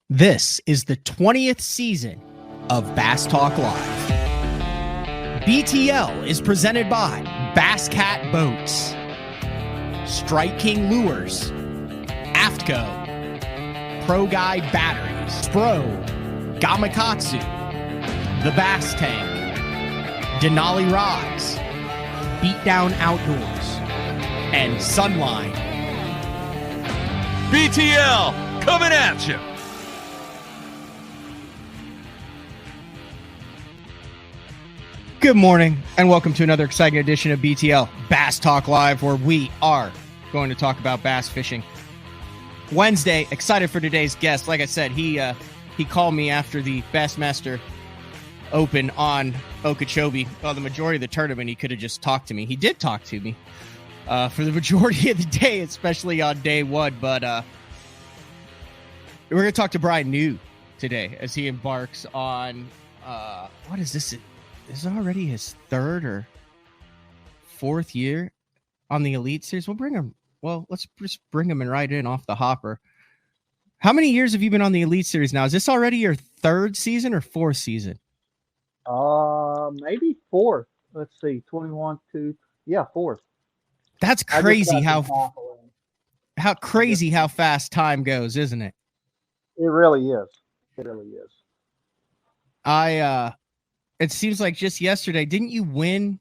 This is the 20th season of Bass Talk Live. BTL is presented by Bass Cat Boats, Strike King Lures, Aftco, Pro Guide Batteries, Spro, Gamakatsu, The Bass Tank, Denali Rods, Beatdown Outdoors, and Sunline. BTL coming at you. Good morning, and welcome to another exciting edition of BTL Bass Talk Live, where we are going to talk about bass fishing. Wednesday, excited for today's guest. Like I said, he called me after the Bassmaster Open on Okeechobee. Well, the majority of the tournament, he could have just talked to me. He did talk to me for the majority of the day, especially on day one. But we're going to talk to Bryan New today as he embarks on, what is this? This is already his third or fourth year on the Elite Series. Let's just bring him right in off the hopper. How many years have you been on the Elite Series now? Is this already your third season or fourth season? Maybe fourth. Let's see, 21, 2, fourth. That's crazy how crazy how fast time goes, isn't it? It really is. It really is. It seems like just yesterday, didn't you win?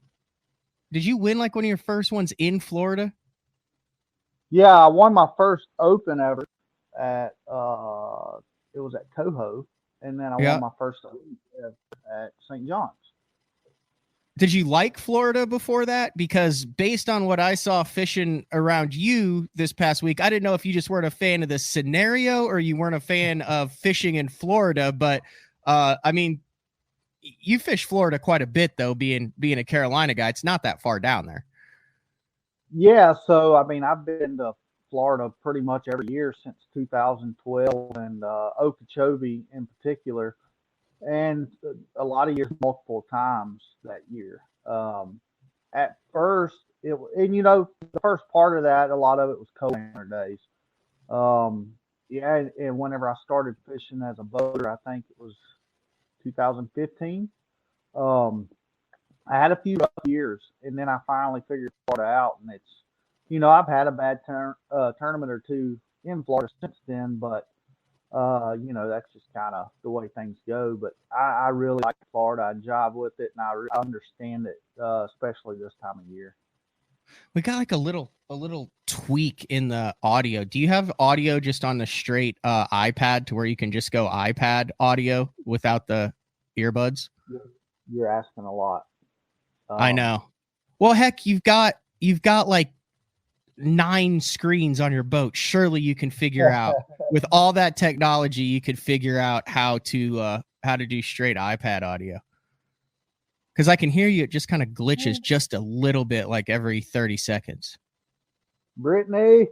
Did you win like one of your first ones in Florida? Yeah, I won my first Open ever at it was at Coho, and then I won my first Open at St. John's. Did you like Florida before that? Because based on what I saw fishing around you this past week, I didn't know if you just weren't a fan of the scenario or you weren't a fan of fishing in Florida. But I mean, you fish Florida quite a bit, though, being a Carolina guy. It's not that far down there. Yeah, so I mean, I've been to Florida pretty much every year since 2012, and Okeechobee in particular, and a lot of years, multiple times that year. At first, the first part of that, a lot of it was co-angler days. And whenever I started fishing as a boater, I think it was 2015. I had a few rough years, and then I finally figured Florida out. And it's, I've had a bad tournament or two in Florida since then, but that's just kind of the way things go. But I really like Florida. I jive with it, and I understand it, especially this time of year. We got like a little tweak in the audio. Do you have audio just on the straight iPad to where you can just go iPad audio without the earbuds? You're asking a lot. I know. Well, heck, you've got like 9 screens on your boat. Surely you can figure out with all that technology, you could figure out how to do straight iPad audio. Because I can hear you, it just kind of glitches just a little bit, like every 30 seconds. Brittany,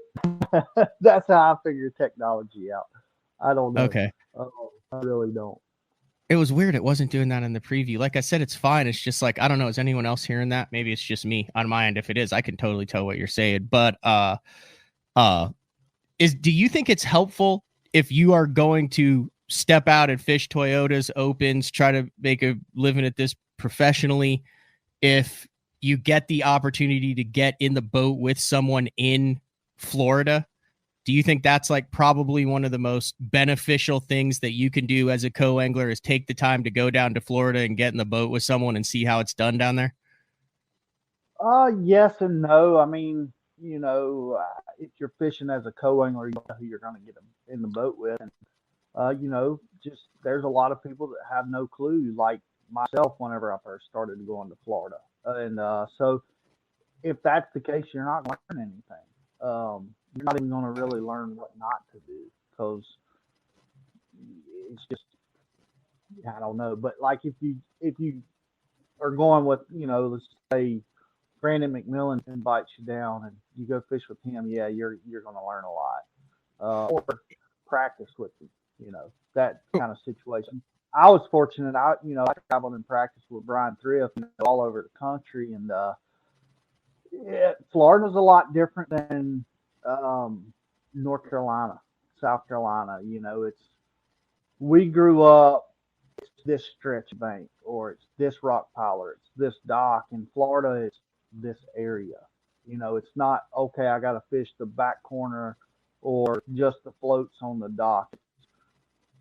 that's how I figure technology out. I don't know. Okay. I really don't. It was weird. It wasn't doing that in the preview. Like I said, it's fine. It's just like, I don't know. Is anyone else hearing that? Maybe it's just me on my end. If it is, I can totally tell what you're saying. But do you think it's helpful if you are going to step out and fish Toyotas, Opens, try to make a living at this professionally, if you get the opportunity to get in the boat with someone in Florida? Do you think that's like probably one of the most beneficial things that you can do as a co-angler is take the time to go down to Florida and get in the boat with someone and see how it's done down there? Yes and no. I mean, if you're fishing as a co-angler, you know who you're going to get in the boat with. And, just there's a lot of people that have no clue, like myself, whenever I first started going to Florida. So if that's the case, you're not going to learn anything. You're not even going to really learn what not to do, because it's just, I don't know. But like if you are going with, let's say Brandon McMillan invites you down and you go fish with him, yeah, you're going to learn a lot. Or practice with him, that kind of situation. I was fortunate. I traveled and practiced with Bryan Thrift all over the country, and Florida's a lot different than North Carolina, South Carolina. It's we grew up, it's this stretch bank, or it's this rock pile, or it's this dock. In Florida, it's this area. It's not, okay, I got to fish the back corner or just the floats on the dock.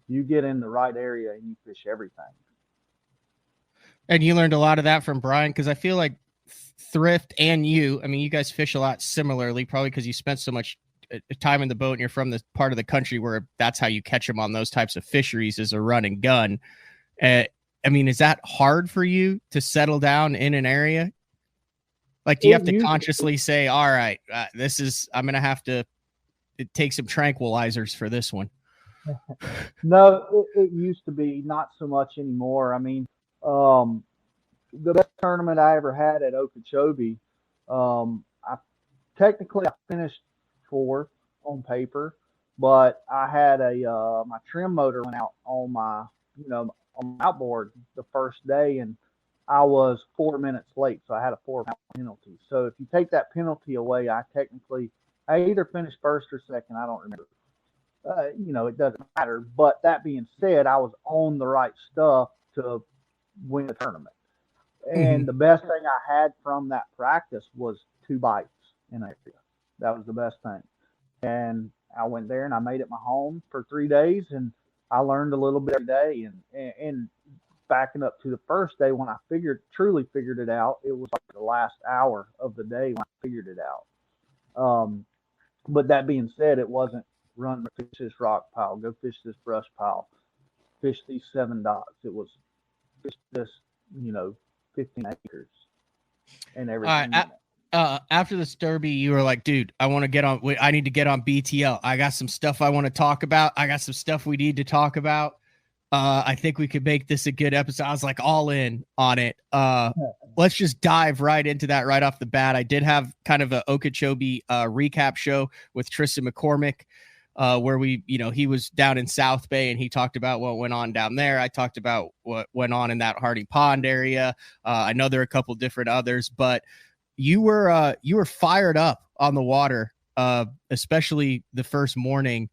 You get in the right area and you fish everything. And you learned a lot of that from Bryan, because I feel like Thrift and you, I mean, you guys fish a lot similarly, probably because you spent so much time in the boat and you're from the part of the country where that's how you catch them on those types of fisheries, is a run and gun. I mean, is that hard for you to settle down in an area? Like, do you have to consciously say, all right, I'm going to have to take some tranquilizers for this one? No, it used to be, not so much anymore. I mean, the best tournament I ever had at Okeechobee, I technically I finished fourth on paper, but I had my trim motor went out on my on my outboard the first day, and I was 4 minutes late, so I had a 4 pound penalty. So if you take that penalty away, I either finished first or second. I don't remember. It doesn't matter. But that being said, I was on the right stuff to win the tournament. And the best thing I had from that practice was 2 bites in an area. That was the best thing. And I went there and I made it my home for 3 days, and I learned a little bit every day. And backing up to the first day when I truly figured it out, it was like the last hour of the day when I figured it out. But that being said, it wasn't run, fish this rock pile, go fish this brush pile, fish these 7 docks. It was fish this, 15 acres and everything. After this derby, you were like, dude, I need to get on BTL. I got some stuff I want to talk about. I got some stuff we need to talk about. I think we could make this a good episode. I was like all in on it. Let's just dive right into that right off the bat. I did have kind of a Okeechobee recap show with Tristan McCormick, where he was down in South Bay and he talked about what went on down there. I talked about what went on in that Hardy Pond area. I know there are a couple different others, but you were fired up on the water, especially the first morning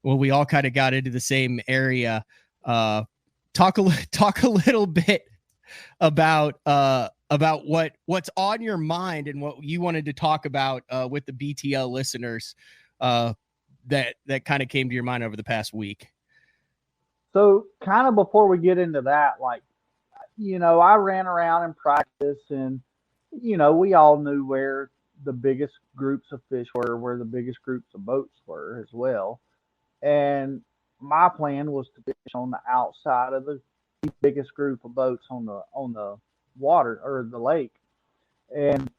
when we all kind of got into the same area. Talk a little bit about what's on your mind and what you wanted to talk about with the BTL listeners that kind of came to your mind over the past week. So kind of before we get into that, I ran around in practice, and we all knew where the biggest groups of fish were, where the biggest groups of boats were as well. And my plan was to fish on the outside of the biggest group of boats on the water or the lake, and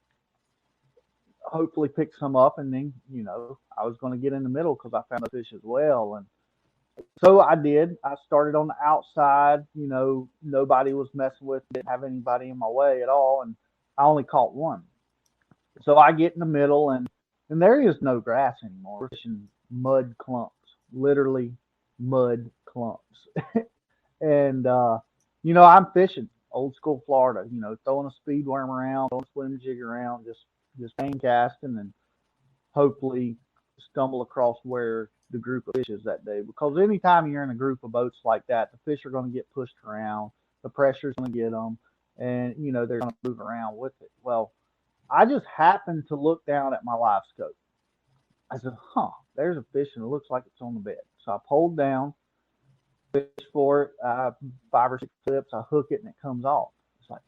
hopefully pick some up. And then, I was going to get in the middle because I found the fish as well. And so I did. I started on the outside. Nobody was messing with me, didn't have anybody in my way at all, and I only caught one. So I get in the middle, and there is no grass anymore. We're fishing mud clumps, literally mud clumps. And I'm fishing old school Florida, throwing a speed worm around, throwing a swim jig around, just hang casting, and hopefully stumble across where the group of fish is that day. Because anytime you're in a group of boats like that, the fish are going to get pushed around, the pressure's going to get them, and they're going to move around with it. Well, I just happened to look down at my live scope. I said, there's a fish and it looks like it's on the bed. So I pulled down, fish for it, 5 or 6 clips, I hook it and it comes off. It's like,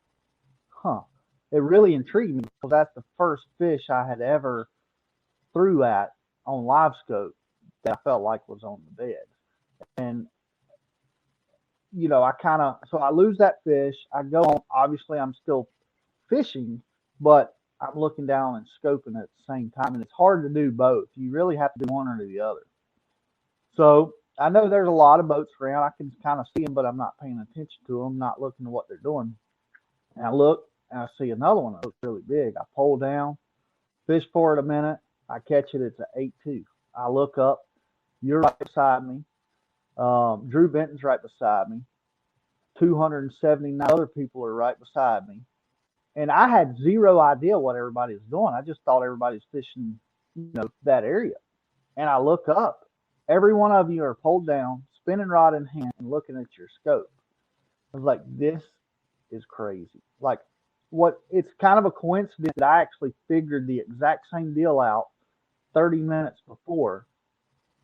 it really intrigued me because that's the first fish I had ever threw at on live scope that I felt like was on the bed. And so I lose that fish. I go on, obviously I'm still fishing, but I'm looking down and scoping at the same time. And it's hard to do both. You really have to do one or the other. So I know there's a lot of boats around. I can kind of see them, but I'm not paying attention to them, not looking at what they're doing. And I look and I see another one that looks really big. I pull down, fish for it a minute. I catch it. It's an 8-2. I look up. You're right beside me. Drew Benton's right beside me. 279 other people are right beside me. And I had zero idea what everybody was doing. I just thought everybody's fishing, that area. And I look up. Every one of you are pulled down, spinning rod in hand, and looking at your scope. I was like, this is crazy. Like, what? It's kind of a coincidence that I actually figured the exact same deal out 30 minutes before.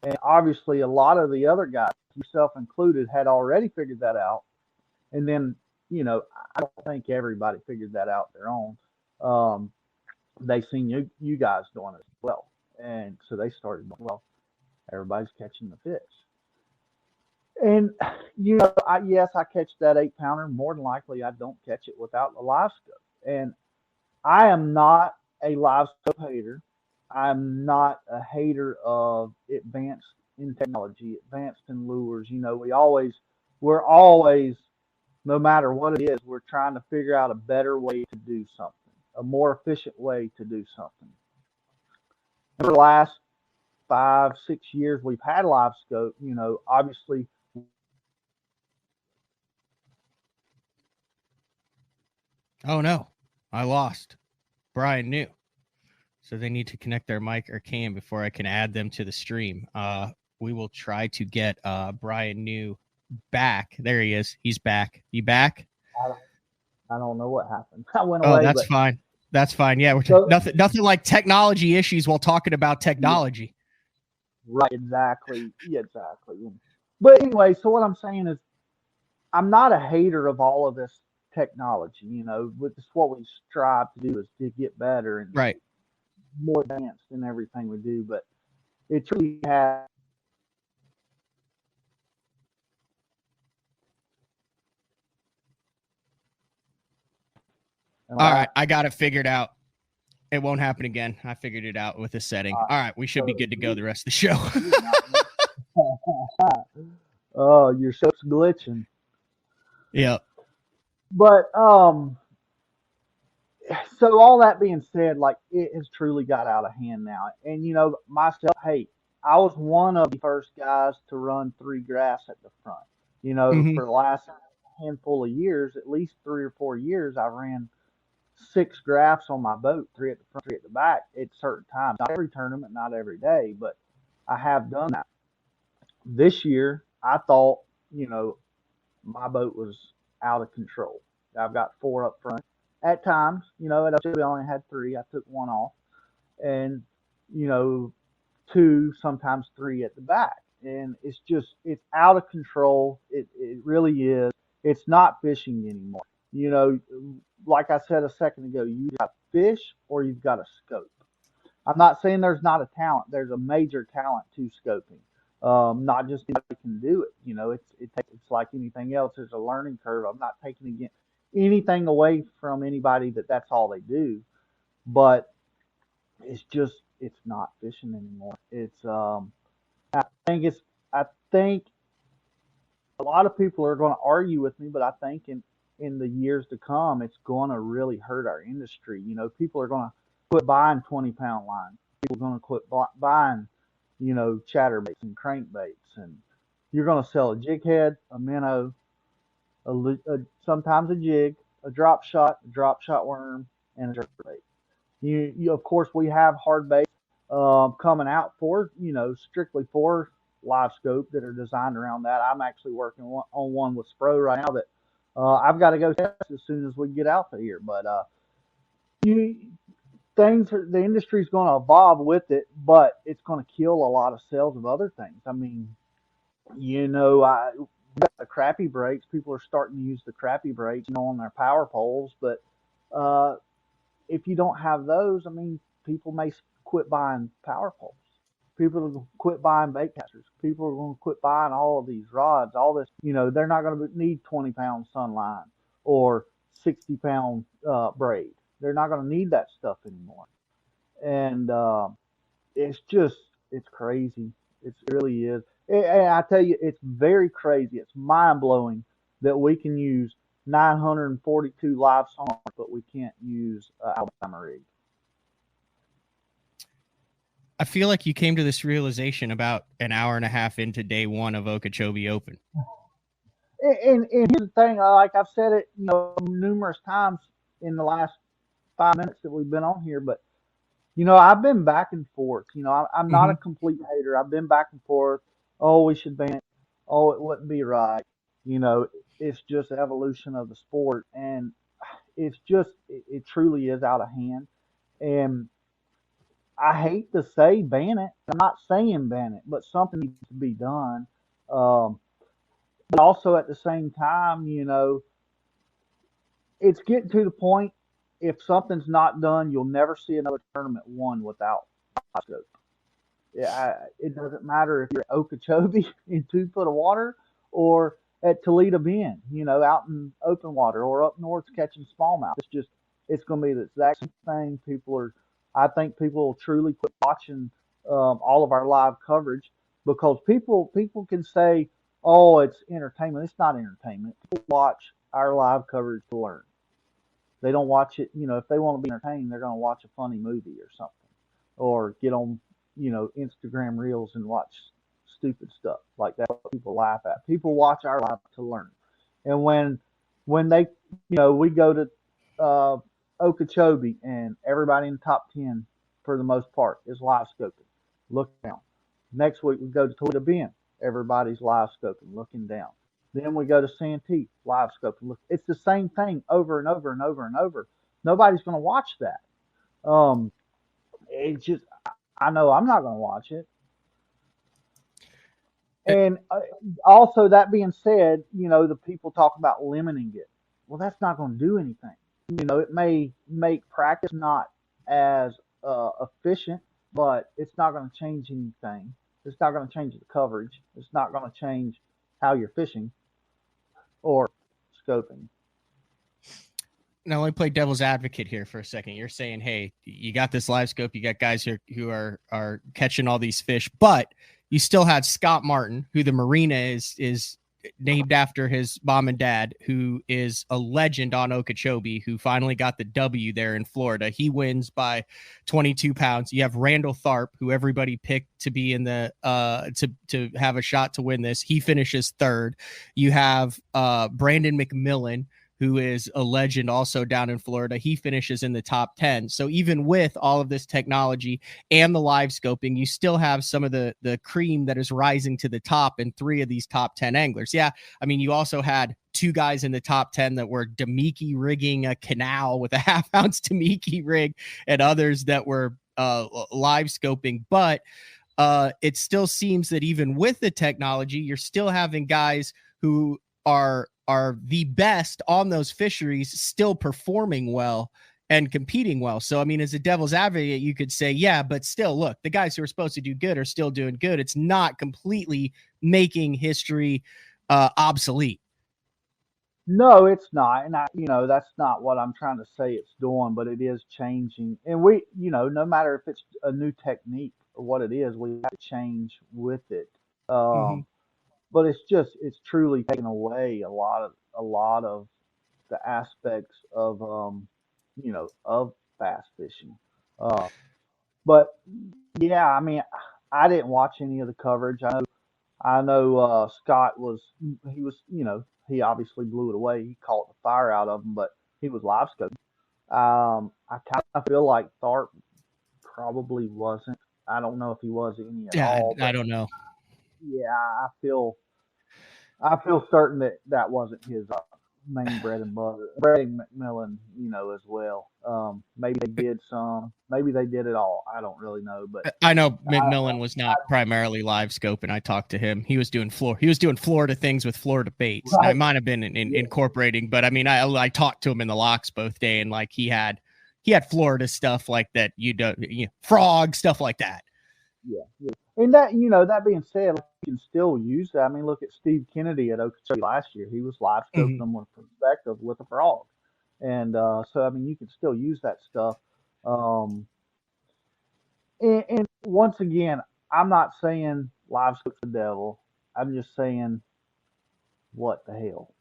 And obviously, a lot of the other guys, yourself included, had already figured that out. And then, I don't think everybody figured that out their own. Um, they seen you guys doing it as well, and so they started. Well, everybody's catching the fish, and yes, I catch that 8 pounder. More than likely, I don't catch it without a live scope, and I am not a live scope hater. I'm not a hater of advanced in technology, advanced in lures. We're always, no matter what it is, we're trying to figure out a better way to do something, a more efficient way to do something. For the last 5, 6 years, we've had live scope. Obviously, Oh no, I lost. Bryan knew. So they need to connect their mic or cam before I can add them to the stream. We will try to get Bryan New back. There he is. He's back. You back? I don't know what happened. I went Oh, away. that's fine. That's fine. Yeah, nothing like technology issues while talking about technology. Right, exactly. Yeah, exactly. But anyway, so what I'm saying is, I'm not a hater of all of this technology. With this, what we strive to do is to get better and Right. more advanced in everything we do. But it truly has. All right, I got it figured out. It won't happen again. I figured it out with the setting. All right, we should be good to go the rest of the show. Oh, your show's glitching. Yeah. But so all that being said, like, it has truly got out of hand now. And myself, hey, I was one of the first guys to run 3 graphs at the front. Mhm. For the last handful of years, at least 3 or 4 years, I ran 6 graphs on my boat, 3 at the front, 3 at the back at certain times. Not every tournament, not every day, but I have done that. This year, I thought, my boat was out of control. I've got 4 up front. At times, at we only had 3. I took 1 off, and you know, 2, sometimes 3 at the back, and it's out of control. It really is. It's not fishing anymore. You know, like I said a second ago, you got fish or you've got a scope. I'm not saying there's not a talent. There's a major talent to scoping. Not just anybody can do it. It's like anything else. There's a learning curve. I'm not taking anything away from anybody that's all they do, but it's not fishing anymore. I think it's I think a lot of people are going to argue with me, but I think in the years to come, it's going to really hurt our industry. People are going to quit buying 20-pound lines. People are going to quit buying, chatterbaits and crankbaits, and you're going to sell a jig head, a minnow, sometimes a jig, a drop shot worm, and a jerkbait. You of course we have hard baits coming out for strictly for live scope that are designed around that. I'm actually working on one with Spro right now that I've got to go test as soon as we get out of here. But you the industry's going to evolve with it, but it's going to kill a lot of sales of other things. I mean, I the crappie brakes. People are starting to use the crappie brakes, on their power poles, but uh, if you don't have those, I mean, people may quit buying power poles. People are going to quit buying bait casters. People are going to quit buying all of these rods. All this, they're not going to need 20-pound sunline or 60-pound braid. They're not going to need that stuff anymore. And it's crazy. It really is. And I tell you, it's very crazy. It's mind blowing that we can use 942 live songs, but we can't use Alabama rig. I feel like you came to this realization about an hour and a half into day one of Okeechobee Open. And here's the thing, like I've said it, numerous times in the last 5 minutes that we've been on here, but I've been back and forth. I'm not a complete hater. I've been back and forth. Oh, we should ban it. Oh, it wouldn't be right. You know, it's just evolution of the sport, and it truly is out of hand. And I hate to say ban it. I'm not saying ban it, but something needs to be done. Um, but also at the same time, it's getting to the point. If something's not done, you'll never see another tournament won without scope. It doesn't matter if you're at Okeechobee in 2 foot of water or at Toledo Bend, out in open water or up north catching smallmouth. It's going to be the exact same thing. I think people will truly quit watching all of our live coverage because people can say, oh, it's entertainment. It's not entertainment. People watch our live coverage to learn. They don't watch it, if they want to be entertained, they're going to watch a funny movie or something or get on, Instagram reels and watch stupid stuff like that. People laugh at. People watch our live to learn. And when they, we go to uh, Okeechobee and everybody in the top 10 for the most part is live scoping, looking down. Next week we go to Toledo Bend, everybody's live scoping, looking down. Then we go to Santee, live scoping. Look, it's the same thing over and over and over and over. Nobody's going to watch that. It's just, I know I'm not going to watch it. And also, that being said, the people talk about limiting it. Well, that's not going to do anything. It may make practice not as efficient, but it's not going to change anything. It's not going to change the coverage. It's not going to change how you're fishing or scoping. Now, let me play devil's advocate here for a second. You're saying, hey, you got this live scope, you got guys here who are catching all these fish, but you still had Scott Martin, who the marina is named after his mom and dad, who is a legend on Okeechobee, who finally got the W there in Florida. He wins by 22 pounds. You have Randall Tharp, who everybody picked to be in the to have a shot to win this. He finishes third. You have Brandon McMillan, who is a legend also down in Florida. He finishes in the top 10. So even with all of this technology and the live scoping, you still have some of the cream that is rising to the top in 3 of these top 10 anglers. Yeah, I mean, you also had 2 guys in the top 10 that were Damiki rigging a canal with a half-ounce Damiki rig and others that were live scoping. But it still seems that even with the technology, you're still having guys who are the best on those fisheries still performing well and competing well. So, I mean, as a devil's advocate, you could say, yeah, but still, look, the guys who are supposed to do good are still doing good. It's not completely making history obsolete. No, it's not. And that's not what I'm trying to say it's doing, but it is changing. And no matter if it's a new technique or what it is, we have to change with it. Mm-hmm. But it's truly taken away a lot of the aspects of of bass fishing. But yeah, I mean, I didn't watch any of the coverage. I know Scott he obviously blew it away. He caught the fire out of him, but he was live scoping. I kind of feel like Tharp probably wasn't. I don't know if he was any at all. I don't know. Yeah, I feel certain that wasn't his main bread and butter. Brady McMillan, as well. Maybe they did some. Maybe they did it all. I don't really know, but I know McMillan was not primarily live scope, and I talked to him. He was doing Florida things with Florida baits. Right. Now, it might have been incorporating, but I mean, I talked to him in the locks both day, and like he had Florida stuff like that. Frog stuff like that. Yeah. And that being said, you can still use that. I mean, look at Steve Kennedy at Okeechobee last year. He was live scoping them with perspective with a frog. And so, I mean, you can still use that stuff. And once again, I'm not saying live scope's the devil. I'm just saying, what the hell?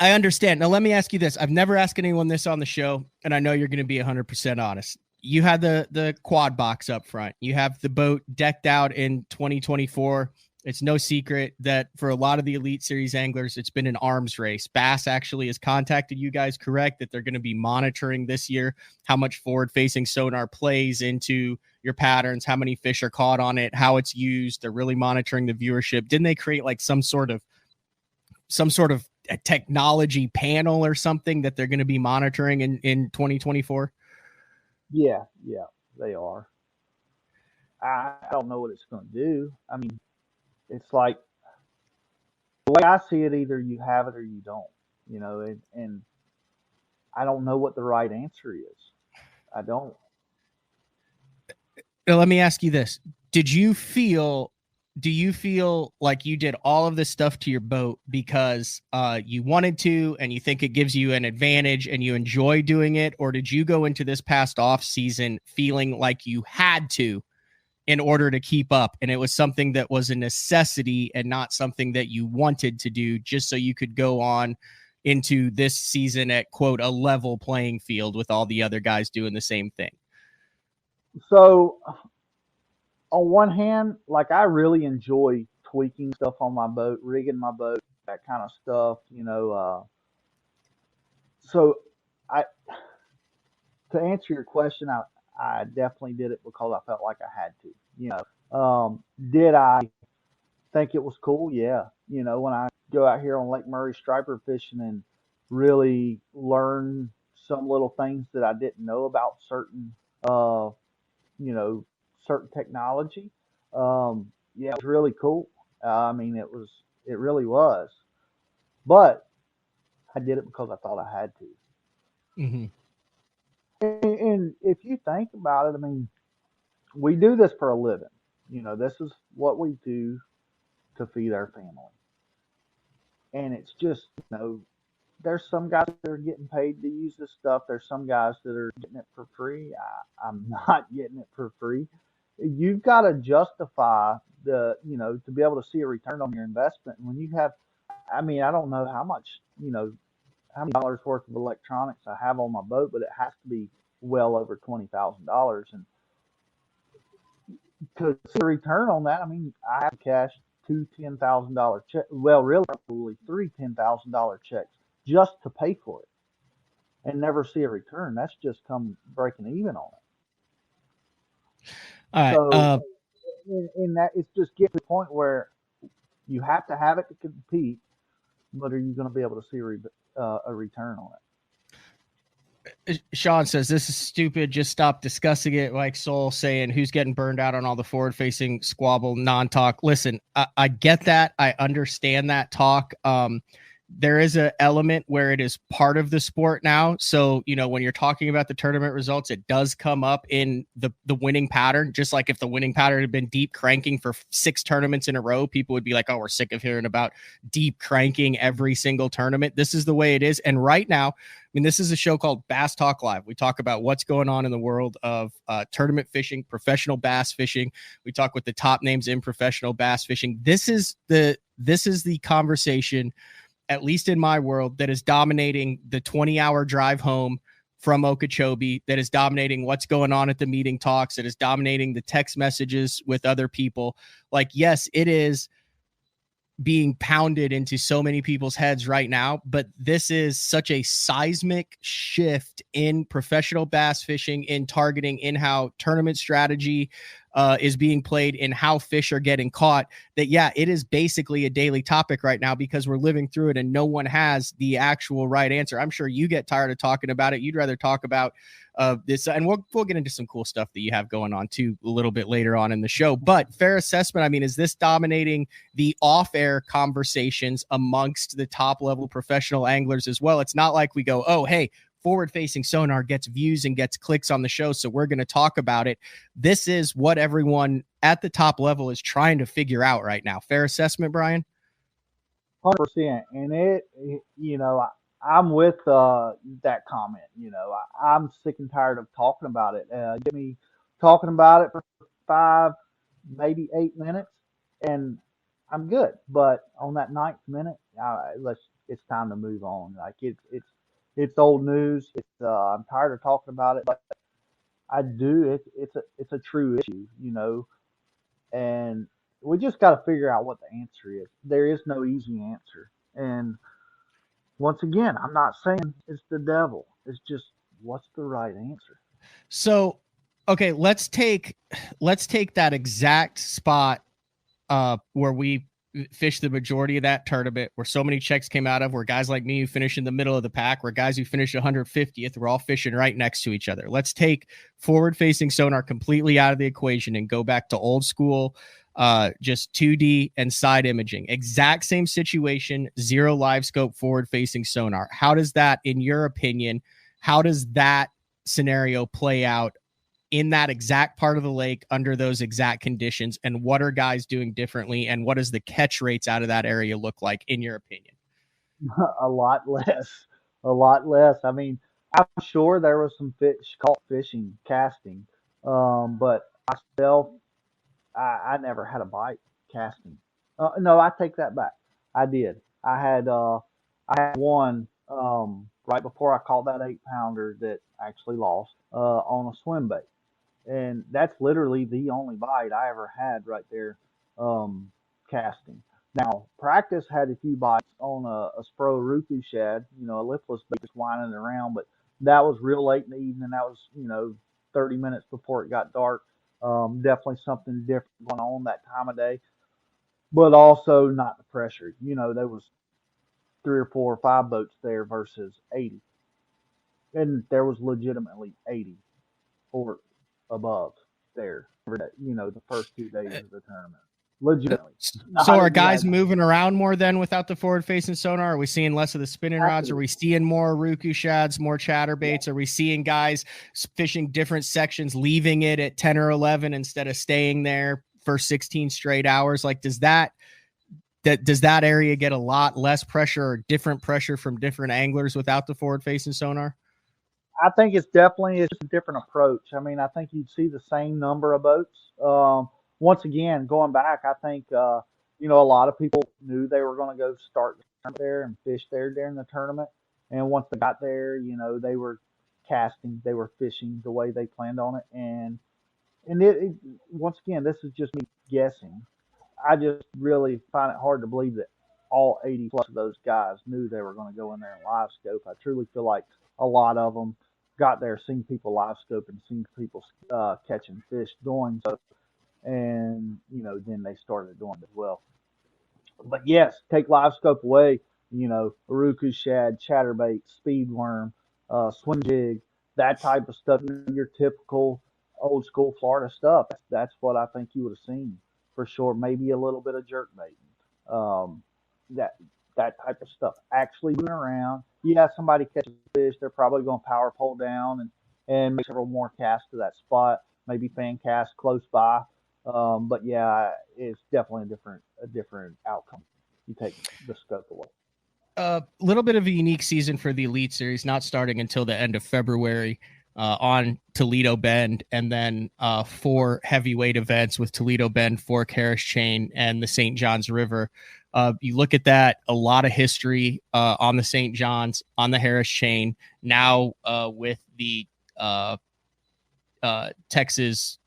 I understand. Now, let me ask you this. I've never asked anyone this on the show, and I know you're going to be 100% honest. You had the quad box up front. You have the boat decked out in 2024. It's no secret that for a lot of the Elite Series anglers, it's been an arms race. Bass actually has contacted you guys, correct, that they're going to be monitoring this year how much forward-facing sonar plays into your patterns, how many fish are caught on it, how it's used. They're really monitoring the viewership. Didn't they create like some sort of some sort of a technology panel or something that they're going to be monitoring in 2024? Yeah, they are. I don't know what it's going to do. I mean, it's like the way I see it, either you have it or you don't, and I don't know what the right answer is. I don't. Now, let me ask you this. Do you feel like you did all of this stuff to your boat because you wanted to and you think it gives you an advantage and you enjoy doing it? Or did you go into this past off season feeling like you had to in order to keep up, and it was something that was a necessity and not something that you wanted to do just so you could go on into this season at, quote, a level playing field with all the other guys doing the same thing? So, on one hand, like I really enjoy tweaking stuff on my boat, rigging my boat, that kind of stuff. So, I to answer your question, I definitely did it because I felt like I had to. Did I think it was cool? Yeah. When I go out here on Lake Murray striper fishing and really learn some little things that I didn't know about uh, you know, certain technology. Yeah, it was really cool. I mean, it really was. But I did it because I thought I had to. Mm-hmm. And if you think about it, I mean, we do this for a living. This is what we do to feed our family. And it's just, there's some guys that are getting paid to use this stuff. There's some guys that are getting it for free. I'm not getting it for free. You've got to justify to be able to see a return on your investment. And when you have, I mean, I don't know how much, how many dollars worth of electronics I have on my boat, but it has to be well over $20,000. And to see a return on that, I mean, I have cashed two $10,000 checks. Well, really, probably three $10,000 checks just to pay for it and never see a return. That's just come breaking even on it. All right. So, in that, it's just getting to the point where you have to have it to compete, but are you going to be able to see a return on it? Sean says this is stupid. Just stop discussing it. Like Soul saying, who's getting burned out on all the forward-facing squabble, non-talk. Listen, I get that. I understand that talk. There is an element where it is part of the sport now. So, when you're talking about the tournament results, it does come up in the winning pattern. Just like if the winning pattern had been deep cranking for 6 tournaments in a row, people would be like, oh, we're sick of hearing about deep cranking every single tournament. This is the way it is. And right now, I mean, this is a show called Bass Talk Live. We talk about what's going on in the world of tournament fishing, professional bass fishing. We talk with the top names in professional bass fishing. This is the conversation, at least in my world, that is dominating the 20-hour drive home from Okeechobee, that is dominating what's going on at the meeting talks, that is dominating the text messages with other people. Like, yes, it is being pounded into so many people's heads right now, but this is such a seismic shift in professional bass fishing, in targeting, in how tournament strategy is being played, in how fish are getting caught, that yeah, it is basically a daily topic right now because we're living through it and no one has the actual right answer. I'm sure you get tired of talking about it. You'd rather talk about this, and we'll get into some cool stuff that you have going on too a little bit later on in the show. But fair assessment, I mean, is this dominating the off-air conversations amongst the top level professional anglers as well? It's not like we go, oh, hey, forward-facing sonar gets views and gets clicks on the show, so we're going to talk about it. This is what everyone at the top level is trying to figure out right now. Fair assessment, Bryan? 100%. And I'm with that comment. I'm sick and tired of talking about it. Get me talking about it for 5, maybe 8 minutes, and I'm good. But on that 9th minute, it's time to move on. Like it's old news. I'm tired of talking about it, but I do. It's a true issue, and we just got to figure out what the answer is. There is no easy answer, and once again, I'm not saying it's the devil. It's just what's the right answer. So, okay, let's take that exact spot where we fished the majority of that tournament, where so many checks came out of, where guys like me who finish in the middle of the pack, where guys who finished 150th, we're all fishing right next to each other. Let's take forward-facing sonar completely out of the equation and go back to old school, just 2D and side imaging. Exact same situation, zero live scope forward-facing sonar. How does that, in your opinion, how does that scenario play out in that exact part of the lake under those exact conditions, and what are guys doing differently, and what does the catch rates out of that area look like in your opinion? A lot less, a lot less. I mean, I'm sure there was some fish caught fishing, casting, but myself, I never had a bite casting. No, I take that back. I did. I had one right before I caught that 8 pounder that actually lost on a swim bait, and that's literally the only bite I ever had right there, casting. Now, practice had a few bites on a Spro Ruku shad, a lipless bait just winding around, but that was real late in the evening. That was, 30 minutes before it got dark. Definitely something different going on that time of day, but also not the pressure. There was 3 or 4 or 5 boats there versus 80, and there was legitimately 80 or above there for that, the first 2 days of the tournament. Legitimately. So are guys moving around more then without the forward facing sonar? Are we seeing less of the spinning rods? Are we seeing more Ruku shads, more chatterbaits? Are we seeing guys fishing different sections, leaving it at 10 or 11 instead of staying there for 16 straight hours? Like, does that area get a lot less pressure or different pressure from different anglers without the forward facing sonar? I think it's a different approach. I mean, I think you'd see the same number of boats. Once again, going back, I think a lot of people knew they were going to go start there and fish there during the tournament. And once they got there, they were casting, they were fishing the way they planned on it. And once again, this is just me guessing. I just really find it hard to believe that all 80 plus of those guys knew they were going to go in there and live scope. I truly feel like a lot of them got there, seen people live scope, and seen people catching fish doing so, and then they started doing it as well. But yes, take live scope away, Uruku shad, chatterbait, speed worm, swim jig, that type of stuff. Your typical old school Florida stuff. That's what I think you would have seen for sure. Maybe a little bit of jerk baiting. That that type of stuff. Actually moving around. Yeah, somebody catches a fish, they're probably going to power pole down and make several more casts to that spot. Maybe fan cast close by. But yeah, it's definitely a different outcome. You take the scope away. A little bit of a unique season for the Elite Series, not starting until the end of February on Toledo Bend, and then 4 heavyweight events with Toledo Bend, Fork, Harris Chain, and the St. Johns River. You look at that, a lot of history on the St. Johns, on the Harris Chain, now with the Texas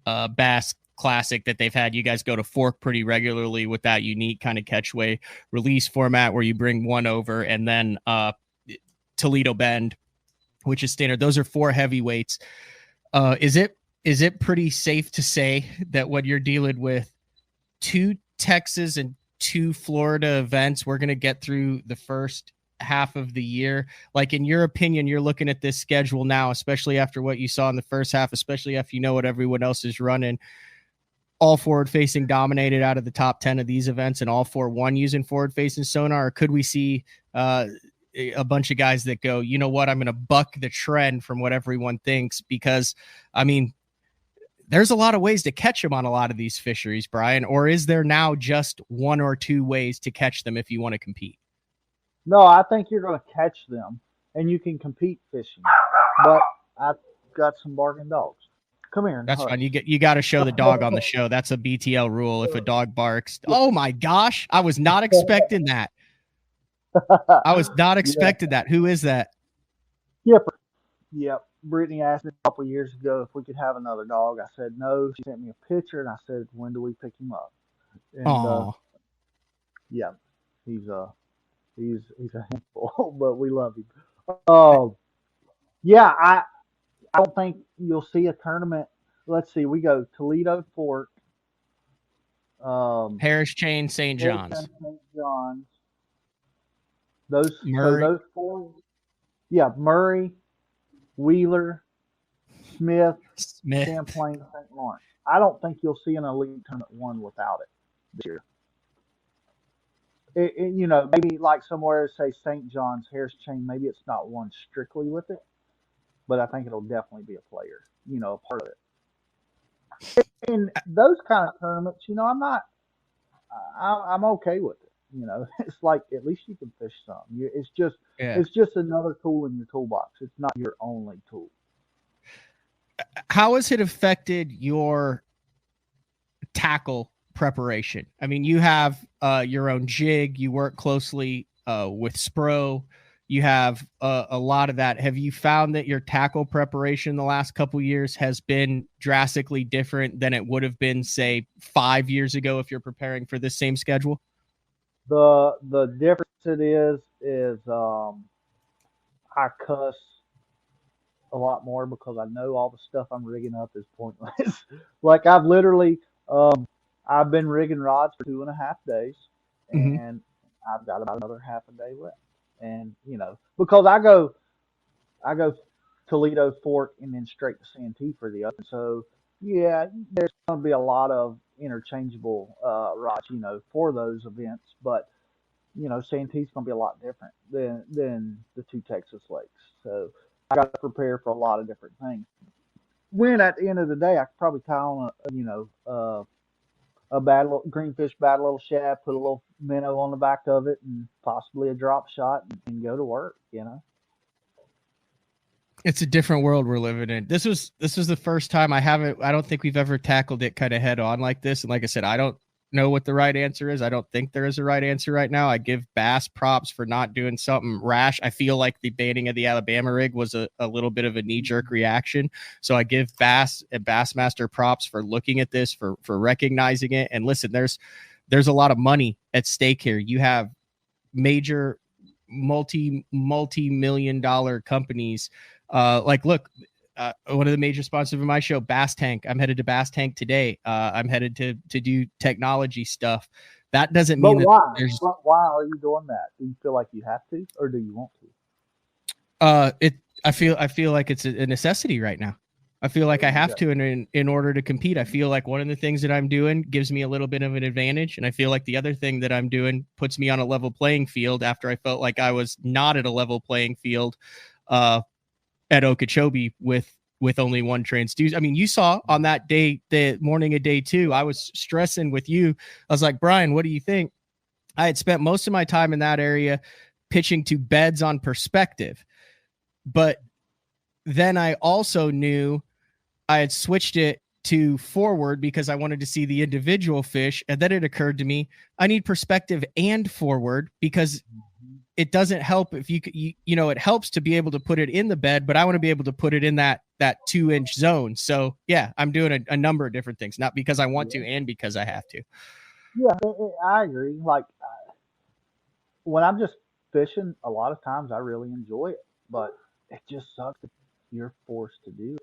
Bass Classic that they've had. You guys go to Fork pretty regularly with that unique kind of catchway release format where you bring one over, and then Toledo Bend, which is standard. Those are 4 heavyweights. Is it pretty safe to say that when you're dealing with 2 Texas and 2 Florida events, we're going to get through the first half of the year? Like, in your opinion, you're looking at this schedule now, especially after what you saw in the first half, especially if you know what everyone else is running, all forward facing, dominated out of the top 10 of these events, and all 4 won using forward facing sonar? Or could we see a bunch of guys that go, you know what, I'm going to buck the trend from what everyone thinks? Because I mean, there's a lot of ways to catch them on a lot of these fisheries, Bryan. Or is there now just 1 or 2 ways to catch them if you want to compete? No, I think you're going to catch them, and you can compete fishing. But I've got some barking dogs. Come here. That's fine. You got to show the dog on the show. That's a BTL rule. If a dog barks, oh my gosh, I was not expecting that. I was not expecting that. Who is that? Skipper. Yep. Brittany asked me a couple of years ago if we could have another dog. I said no. She sent me a picture, and I said, when do we pick him up? And yeah, he's a handful, but we love him. Yeah, I don't think you'll see a tournament. Let's see, we go Toledo, Fork, Harris Chain, St. John's, St. John's. Those Murray, those four, yeah, Murray, Wheeler, Smith, Smith. Champlain, St. Lawrence. I don't think you'll see an elite tournament one without it this year. Maybe like somewhere say St. John's, Harris Chain, maybe it's not one strictly with it, but I think it'll definitely be a player, a part of it. And those kind of tournaments, I'm okay with it. It's like at least you can fish some. It's just another tool in your toolbox. It's not your only tool. How has it affected your tackle preparation? I mean, you have your own jig. You work closely with Spro. You have a lot of that. Have you found that your tackle preparation the last couple of years has been drastically different than it would have been, say, 5 years ago if you're preparing for this same schedule? The difference it is I cuss a lot more because I know all the stuff I'm rigging up is pointless. Like I've been rigging rods for 2.5 days, and I've got about another half a day left. And because I go Toledo, Fort, and then straight to Santee for the other. So yeah, there's going to be a lot of interchangeable rods, for those events. But Santee's going to be a lot different than the two Texas lakes. So I got to prepare for a lot of different things. When at the end of the day, I could probably tie on a bad little greenfish, bad little shad, put a little minnow on the back of it, and possibly a drop shot, and go to work. It's a different world we're living in. This was the first time I don't think we've ever tackled it kind of head on like this. And like I said, I don't know what the right answer is. I don't think there is a right answer right now. I give Bass props for not doing something rash. I feel like the banning of the Alabama rig was a little bit of a knee-jerk reaction. So I give Bass and Bassmaster props for looking at this, for recognizing it. And listen, there's a lot of money at stake here. You have major multi-million dollar companies. Look, one of the major sponsors of my show, Bass Tank. I'm headed to Bass Tank today. I'm headed to do technology stuff. That doesn't mean But why are you doing that? Do you feel like you have to, or do you want to? I feel like it's a necessity right now. I feel like I have to in order to compete. I feel like one of the things that I'm doing gives me a little bit of an advantage, and I feel like the other thing that I'm doing puts me on a level playing field after I felt like I was not at a level playing field at Okeechobee with only one transducer. I mean, you saw on that day, the morning of day 2, I was stressing with you. I was like, Bryan, what do you think? I had spent most of my time in that area pitching to beds on perspective, but then I also knew I had switched it to forward because I wanted to see the individual fish. And then it occurred to me, I need perspective and forward because it doesn't help if it helps to be able to put it in the bed, but I want to be able to put it in that 2-inch zone. So yeah, I'm doing a number of different things, not because I want to and because I have to. Yeah, I agree. Like when I'm just fishing, a lot of times I really enjoy it, but it just sucks that you're forced to do it.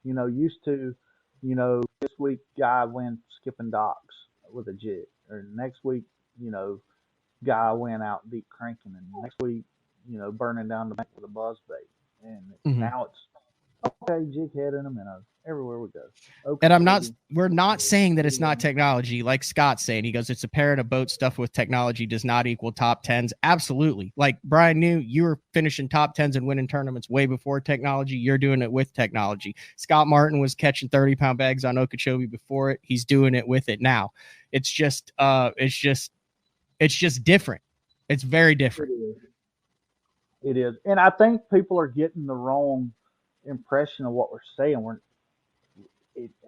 Used to, this week guy went skipping docks with a jig, or next week, guy went out deep cranking, and next week, burning down the bank with a buzz bait. And now it's okay, jig head and a minnow everywhere we go. Okay, and we're not saying that it's not technology. Like Scott's saying, he goes, it's a pair and a boat stuff with technology does not equal top tens. Absolutely. Like Bryan knew you were finishing top tens and winning tournaments way before technology. You're doing it with technology. Scott Martin was catching 30-pound bags on Okeechobee before it. He's doing it with it now. It's just different. It's very different. It is. And I think people are getting the wrong impression of what we're saying.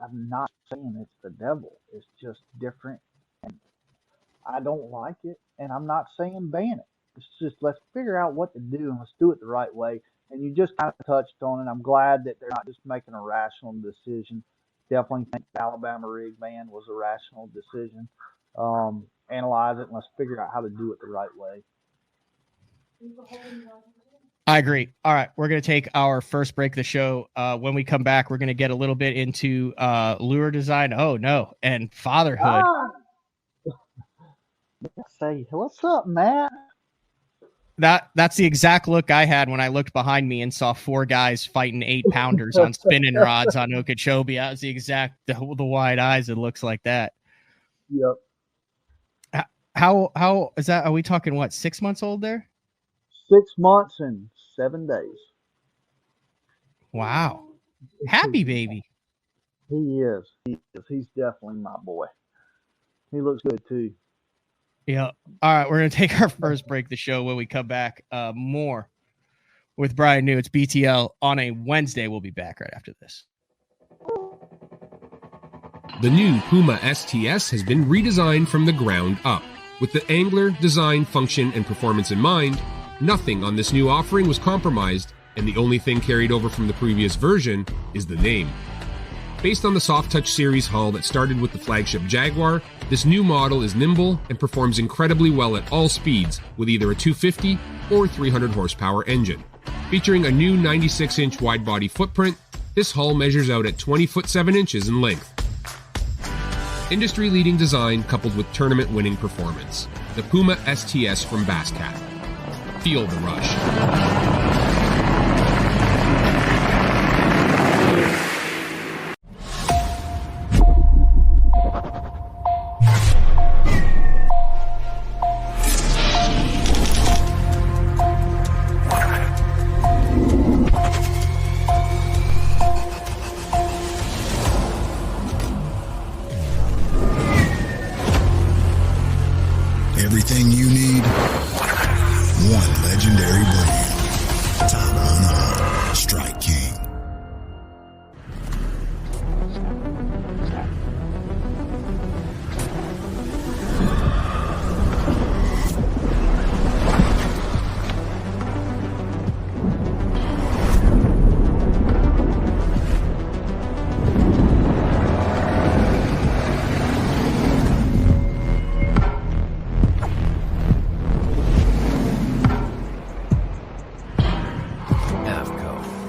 I'm not saying it's the devil. It's just different. And I don't like it. And I'm not saying ban it. It's just let's figure out what to do and let's do it the right way. And you just kind of touched on it. I'm glad that they're not just making a rational decision. Definitely think the Alabama rig ban was a rational decision. Analyze it and let's figure out how to do it the right way. I agree. All right, we're going to take our first break of the show. When we come back, we're going to get a little bit into lure design. Oh, no. And fatherhood. Say, what's up, Matt? That's the exact look I had when I looked behind me and saw 4 guys fighting 8-pounders on spinning rods on Okeechobee. That was the exact, the wide eyes. It looks like that. Yep. How is that? Are we talking, what, 6 months old there? 6 months and 7 days. Wow. Happy baby. He is. He's definitely my boy. He looks good too. Yeah. All right. We're going to take our first break of the show. When we come back, more with Bryan New. It's BTL on a Wednesday. We'll be back right after this. The new Puma STS has been redesigned from the ground up. With the angler, design, function, and performance in mind, nothing on this new offering was compromised, and the only thing carried over from the previous version is the name. Based on the Soft Touch series hull that started with the flagship Jaguar, this new model is nimble and performs incredibly well at all speeds with either a 250 or 300 horsepower engine. Featuring a new 96-inch wide-body footprint, this hull measures out at 20 foot 7 inches in length. Industry-leading design coupled with tournament-winning performance. The Puma STS from Basscat. Feel the rush. Everything you need, one legendary brand. Top on all, Strike King.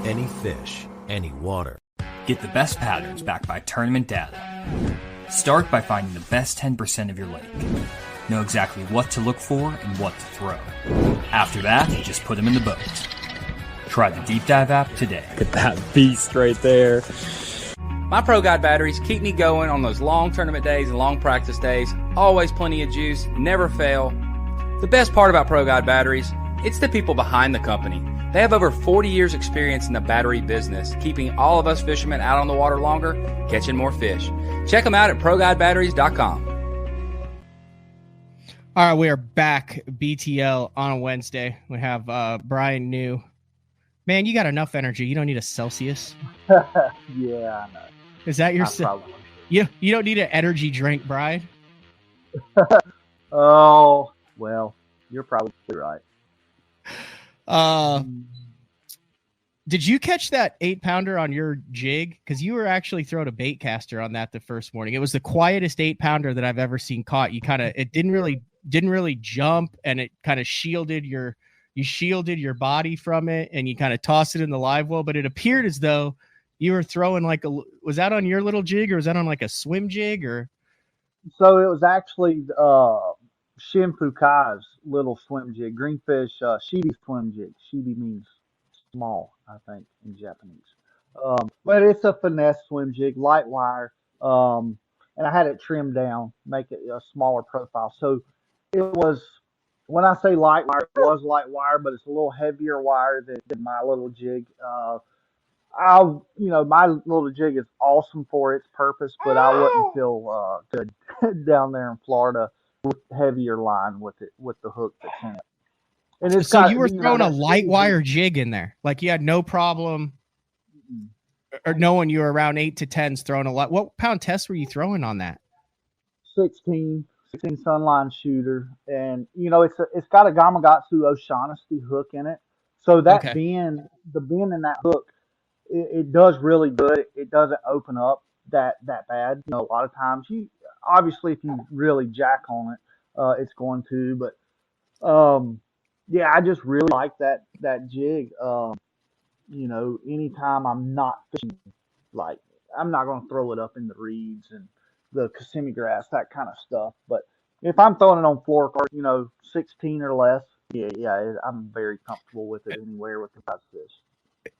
Any fish, any water. Get the best patterns backed by tournament data. Start by finding the best 10% of your lake. Know exactly what to look for and what to throw. After that, just put them in the boat. Try the Deep Dive app today. Look at that beast right there. My Pro Guide batteries keep me going on those long tournament days and long practice days. Always plenty of juice, never fail. The best part about Pro Guide batteries, it's the people behind the company. They have over 40 years experience in the battery business, keeping all of us fishermen out on the water longer, catching more fish. Check them out at ProGuideBatteries.com. All right, we are back. BTL on a Wednesday. We have Bryan New. Man, you got enough energy. You don't need a Celsius. Yeah, I know. Is that your? You don't need an energy drink, Bryan. Oh well, you're probably right. Did you catch that 8-pounder on your jig? Because you were actually throwing a bait caster on that the first morning. It was the quietest 8-pounder that I've ever seen caught. It didn't really jump, and it kind of shielded your body from it, and you kind of tossed it in the live well. But it appeared as though you were throwing was that on your little jig, or was that on like a swim jig, or? So it was actually Shinfukai's little swim jig, greenfish shibi swim jig. Shibi means small, I think, in Japanese. But it's a finesse swim jig, light wire, and I had it trimmed down, make it a smaller profile. So it was, when I say light wire, it was light wire, but it's a little heavier wire than my little jig. My little jig is awesome for its purpose, but I wouldn't feel good down there in Florida with heavier line with the hook that's in it. And it's so you were throwing a light wire jig in there, like you had no problem, or knowing you were around 8 to 10s throwing a lot. What pound test were you throwing on that? 16 Sunline shooter, and it's got a Gamakatsu O'Shaughnessy hook in it. So that bend, the bend in that hook, it does really good. It doesn't open up that bad. A lot of times obviously if you really jack on it, it's going to, but Yeah, I just really like that jig. Anytime I'm not fishing, like I'm not going to throw it up in the reeds and the Kissimmee grass, that kind of stuff. But if I'm throwing it on fluorocarbon, 16 or less, yeah, I'm very comfortable with it anywhere with the size fish.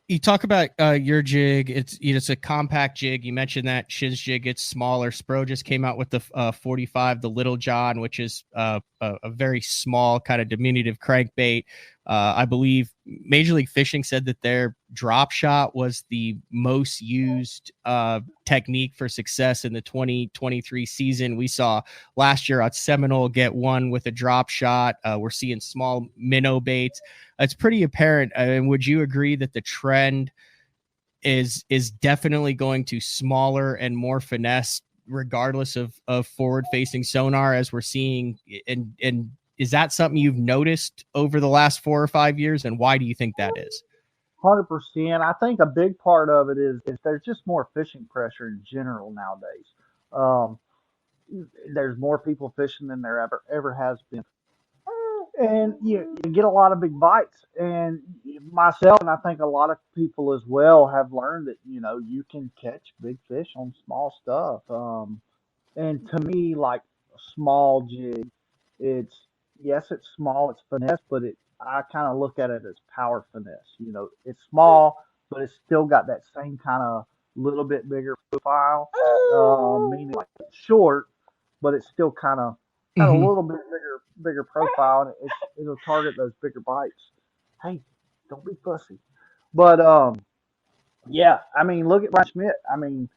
You talk about your jig. It's a compact jig. You mentioned that Shiz jig gets smaller. Spro just came out with the 45, the Little John, which is a very small kind of diminutive crankbait. I believe Major League Fishing said that their drop shot was the most used technique for success in the 2023 season. We saw last year at Seminole get one with a drop shot. We're seeing small minnow baits. It's pretty apparent. And would you agree that the trend is definitely going to smaller and more finesse, regardless of forward facing sonar, as we're seeing? And is that something you've noticed over the last 4 or 5 years? And why do you think that is? 100%. I think a big part of it is there's just more fishing pressure in general nowadays. Um, there's more people fishing than there ever has been, and you get a lot of big bites. And myself, and I think a lot of people as well, have learned that you can catch big fish on small stuff. And to me, like a small jig, it's yes, it's small, it's finesse, but I kind of look at it as power finesse. It's small, but it's still got that same kind of little bit bigger profile, meaning like it's short, but it's still kind of got a little bit bigger profile, and it'll target those bigger bites. Hey, don't be fussy. But yeah, I mean, look at Brian Schmidt. I mean,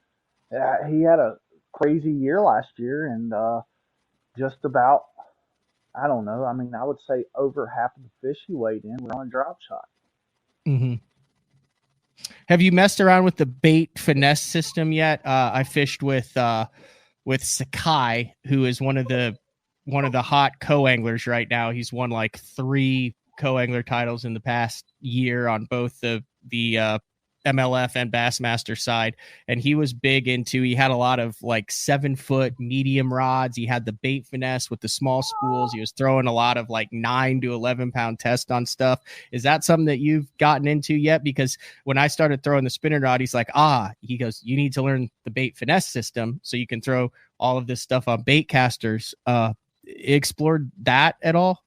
he had a crazy year last year, and just about, I don't know. I mean, I would say over half of the fish he weighed in were on a drop shot. Mm-hmm. Have you messed around with the bait finesse system yet? I fished with Sakai, who is one of the hot co-anglers right now. He's won like 3 co-angler titles in the past year on both the MLF and Bassmaster side. And he was big into, he had a lot of like 7-foot medium rods. He had the bait finesse with the small spools. He was throwing a lot of like 9 to 11 pound test on stuff. Is that something that you've gotten into yet? Because when I started throwing the spinning rod, he's like, he goes, you need to learn the bait finesse system so you can throw all of this stuff on bait casters. Explored that at all?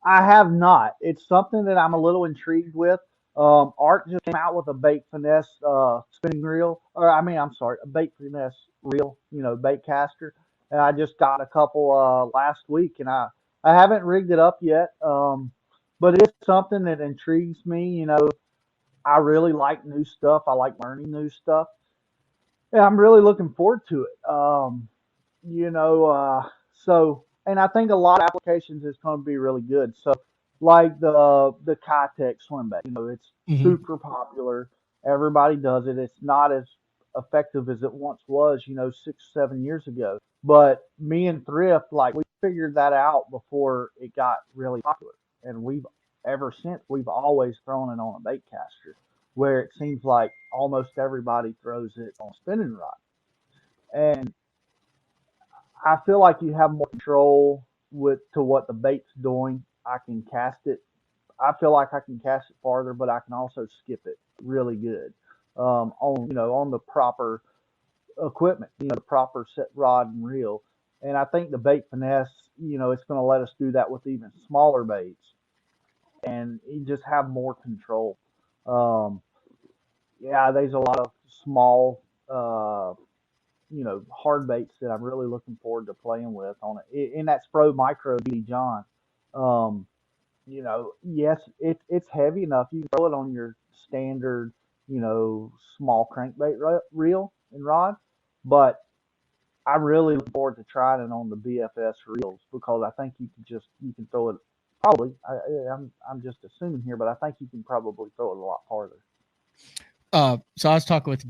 I have not. It's something that I'm a little intrigued with. Art just came out with a bait finesse spinning reel, a bait finesse reel, bait caster, and I just got a couple last week, and I haven't rigged it up yet, but it's something that intrigues me. I really like new stuff. I like learning new stuff, and I'm really looking forward to it. And I think a lot of applications is going to be really good. So, like the Kitech swim bait, it's super popular. Everybody does it. It's not as effective as it once was, 6-7 years ago. But me and Thrift, like, we figured that out before it got really popular, and ever since we've always thrown it on a bait caster, where it seems like almost everybody throws it on a spinning rod. And I feel like you have more control to what the bait's doing. I can cast it. I feel like I can cast it farther, but I can also skip it really good on the proper equipment, the proper set rod and reel. And I think the bait finesse, it's going to let us do that with even smaller baits, and you just have more control. There's a lot of small hard baits that I'm really looking forward to playing with on it. In that Spro Micro BD John, yes, it's heavy enough. You can throw it on your standard, small crankbait reel and rod, but I really look forward to trying it on the BFS reels, because I think you can throw it probably. I'm just assuming here, but I think you can probably throw it a lot farther. So I was talking with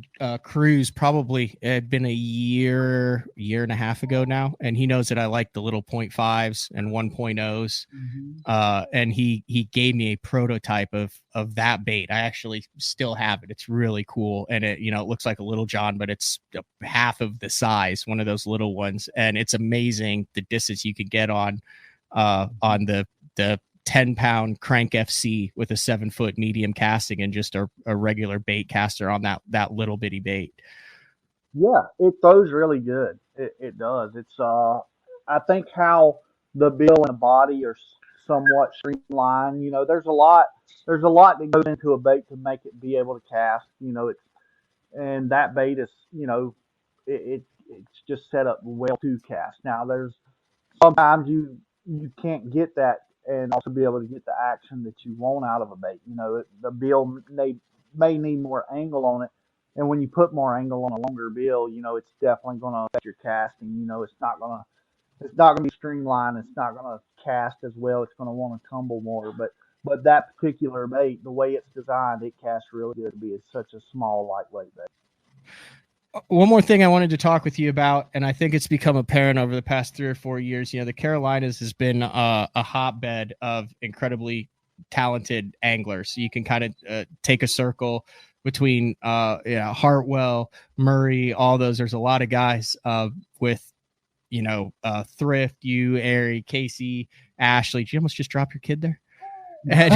Cruz, probably it had been a year and a half ago now, and he knows that I like the little 0.5s and 1.0s. And he gave me a prototype of that bait. I actually still have it. It's really cool, and it looks like a Little John, but it's half of the size, one of those little ones, and it's amazing the distance you can get on the 10-pound crank FC with a 7-foot medium casting and just a regular bait caster on that little bitty bait. Yeah, it throws really good. It does. It's I think how the bill and the body are somewhat streamlined. You know, there's a lot that goes into a bait to make it be able to cast. You know, and that bait is, you know, it's just set up well to cast. Now there's sometimes you can't get that and also be able to get the action that you want out of a bait. You know, the bill may need more angle on it, and when you put more angle on a longer bill, you know, it's definitely going to affect your casting. You know, it's not gonna be streamlined. It's not gonna cast as well. It's gonna want to tumble more. But that particular bait, the way it's designed, it casts really good to be such a small, lightweight bait. One more thing I wanted to talk with you about, and I think it's become apparent over the past 3 or 4 years. You know, the Carolinas has been a hotbed of incredibly talented anglers. So you can kind of take a circle between Hartwell, Murray, all those. There's a lot of guys with, Thrift, you, Ari, Casey, Ashley. Did you almost just drop your kid there? And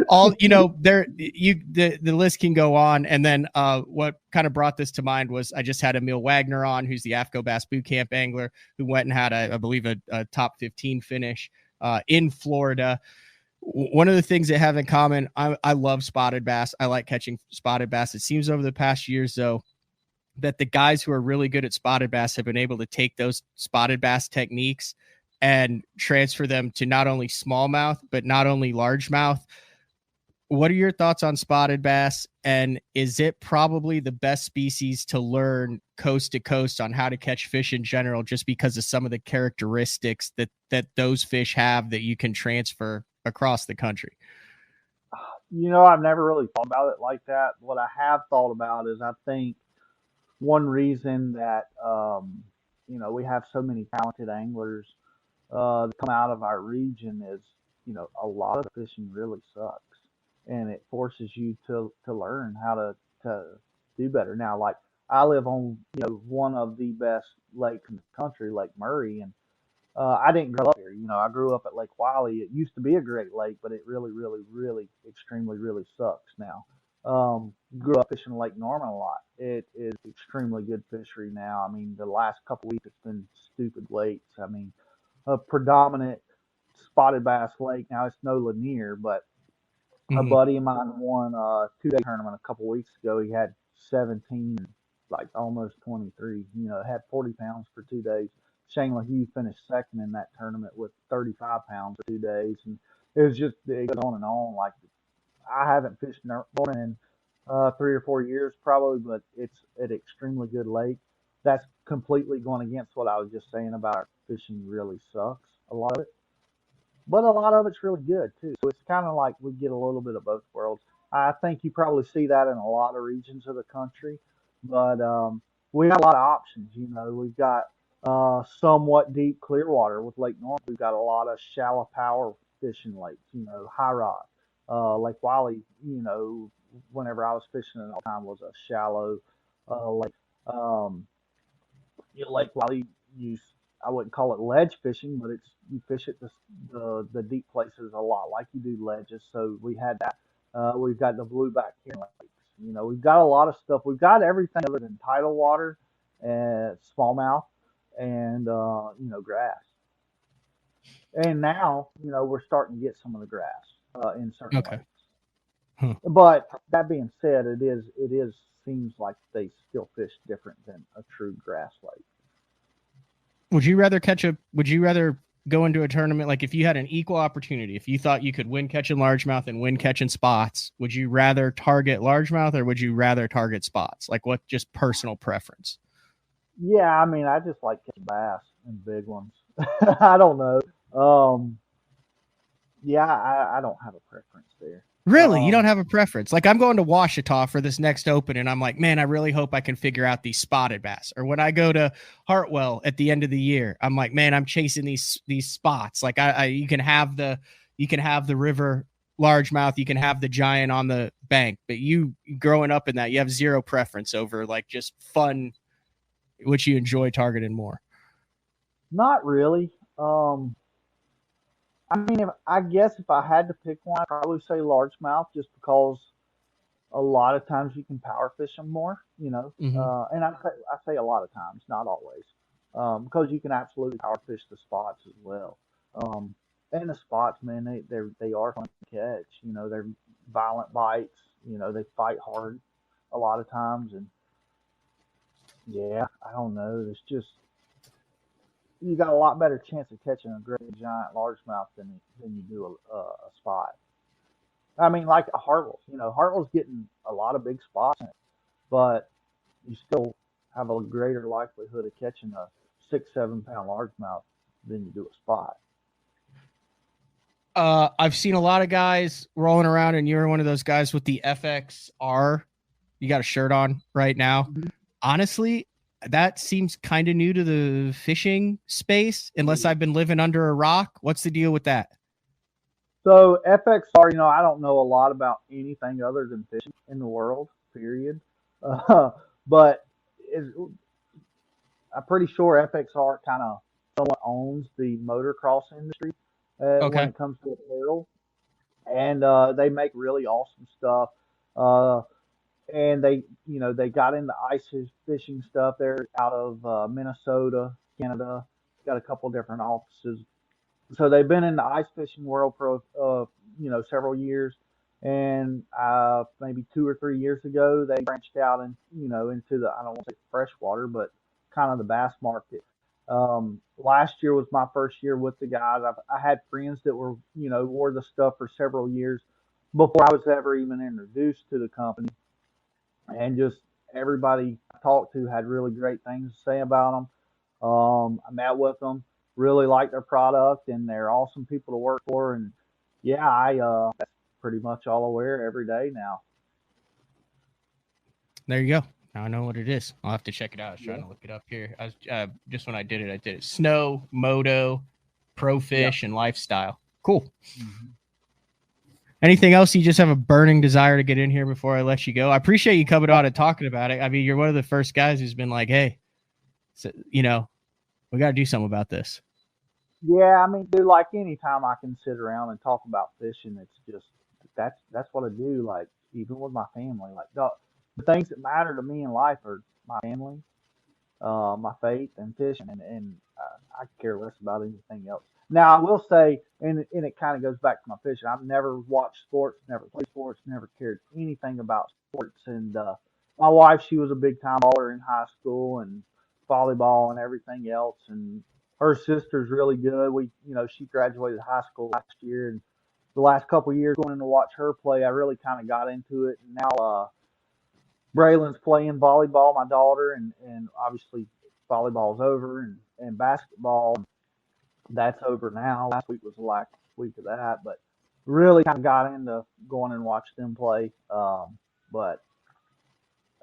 all, the list can go on. And then what kind of brought this to mind was I just had Emil Wagner on, who's the AFCO Bass Boot Camp angler, who went and had, I believe, a top 15 finish in Florida. One of the things they have in common, I love spotted bass. I like catching spotted bass. It seems over the past years, though, that the guys who are really good at spotted bass have been able to take those spotted bass techniques and transfer them to not only smallmouth, but not only largemouth. What are your thoughts on spotted bass? And is it probably the best species to learn coast to coast on how to catch fish in general, just because of some of the characteristics that those fish have that you can transfer across the country? You know, I've never really thought about it like that. What I have thought about is I think one reason that, we have so many talented anglers that come out of our region is, a lot of the fishing really sucks, and it forces you to learn how to do better. Now, like, I live on, one of the best lakes in the country, Lake Murray, and I didn't grow up here. I grew up at Lake Wiley. It used to be a great lake, but it really, really, really, extremely, really sucks now. Grew up fishing Lake Norman a lot. It is extremely good fishery now. I mean, the last couple weeks it's been stupid weights. I mean, a predominant spotted bass lake. Now it's no Lanier, but a buddy of mine won a 2-day tournament a couple weeks ago. He had 17, like almost 23. Had 40 pounds for 2 days. Shane LaHue finished second in that tournament with 35 pounds for 2 days, and it goes on and on. Like, I haven't fished Norman in 3 or 4 years probably, but it's an extremely good lake. That's completely going against what I was just saying about fishing really sucks, a lot of it. But a lot of it's really good too. So it's kind of like we get a little bit of both worlds. I think you probably see that in a lot of regions of the country, but we have a lot of options. We've got somewhat deep Clearwater with Lake North. We've got a lot of shallow power fishing lakes, high rod. Lake Wiley, whenever I was fishing it all the time was a shallow lake. Lake Wiley, I wouldn't call it ledge fishing, but you fish at the deep places a lot like you do ledges. So we had that. We've got the blueback here lakes. We've got a lot of stuff. We've got everything other than tidal water and smallmouth and grass. And now we're starting to get some of the grass in certain lakes. But that being said, it seems like they still fish different than a true grass lake. Would you rather go into a tournament, like if you had an equal opportunity, if you thought you could win catching largemouth and win catching spots, would you rather target largemouth or would you rather target spots? Like, what, just personal preference? Yeah, I mean, I just like catching bass and big ones. I don't know. Yeah, I don't have a preference there. Really? You don't have a preference? Like, I'm going to Ouachita for this next open, and I'm like, man, I really hope I can figure out these spotted bass. Or when I go to Hartwell at the end of the year, I'm like, man, I'm chasing these spots. Like, you can have the river largemouth, you can have the giant on the bank, but you growing up in that, you have zero preference over like just fun, which you enjoy targeting more. Not really. I mean, I guess if I had to pick one, I'd probably say largemouth, just because a lot of times you can power fish them more, Hmm. and I say a lot of times, not always, because you can absolutely power fish the spots as well. Um, and the spots, man, they are fun to catch. They're violent bites. They fight hard a lot of times, and yeah, I don't know. It's just you got a lot better chance of catching a great giant largemouth than you do a spot. I mean, like a Hartwell's. Hartwell's getting a lot of big spots in it, but you still have a greater likelihood of catching a 6, 7 pound largemouth than you do a spot. I've seen a lot of guys rolling around, and you're one of those guys with the FXR. You got a shirt on right now. Mhm. Honestly, that seems kind of new to the fishing space, unless I've been living under a rock. What's the deal with that? So FXR, I don't know a lot about anything other than fishing in the world, period. Uh, but is, I'm pretty sure FXR kind of somewhat owns the motocross industry when Okay. it comes to apparel, and they make really awesome stuff. Uh, and they got into ice fishing stuff. They're out of Minnesota, Canada. Got a couple different offices, so they've been in the ice fishing world for several years, and maybe 2 or 3 years ago they branched out and into the, I don't want to say freshwater, but kind of the bass market. Last year was my first year with the guys. I had friends that wore the stuff for several years before I was ever even introduced to the company, and just everybody I talked to had really great things to say about them. I met with them, really liked their product, and they're awesome people to work for. And yeah, that's pretty much all I wear every day now. There you go. Now I know what it is. I'll have to check it out. I was trying Yeah, to look it up here. I was just when I did it. Snow, moto, pro yeah. fish, and lifestyle. Cool. Mhm. Anything else you just have a burning desire to get in here before I let you go? I appreciate you coming on and talking about it. I mean, you're one of the first guys who's been like, hey, so, we got to do something about this. Yeah, I mean, dude, like anytime I can sit around and talk about fishing, it's just that's what I do. Like even with my family, like the things that matter to me in life are my family, my faith, and fishing, and I care less about anything else. Now, I will say, and it kind of goes back to my fishing. I've never watched sports, never played sports, never cared anything about sports. And my wife, she was a big time baller in high school and volleyball and everything else. And her sister's really good. She graduated high school last year, and the last couple of years going in to watch her play, I really kind of got into it. And now, Braylon's playing volleyball, my daughter, and obviously volleyball's over, and basketball, that's over now. Last week was the last week of that, but really kind of got into going and watch them play. But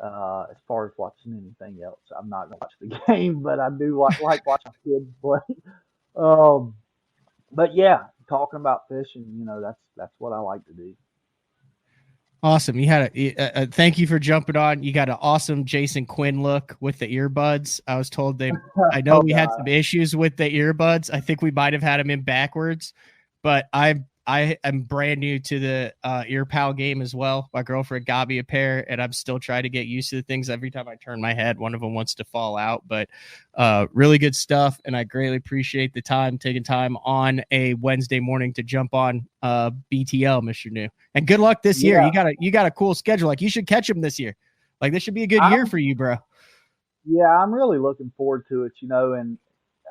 as far as watching anything else, I'm not gonna watch the game, but I do like watching kids play. Um, but yeah, talking about fishing, that's what I like to do. Awesome. You had thank you for jumping on. You got an awesome Jason Quinn look with the earbuds. I was told I know Oh we had God, some issues with the earbuds. I think we might have had them in backwards, but I am brand new to the ear pal game as well. My girlfriend got me a pair, and I'm still trying to get used to the things. Every time I turn my head, one of them wants to fall out. But really good stuff, and I greatly appreciate the time, taking time on a Wednesday morning to jump on BTL, Mr. New. And good luck this year. yeah, You got a cool schedule. Like you should catch him this year. Like this should be a good year I'm for you, bro. yeah, I'm really looking forward to it. And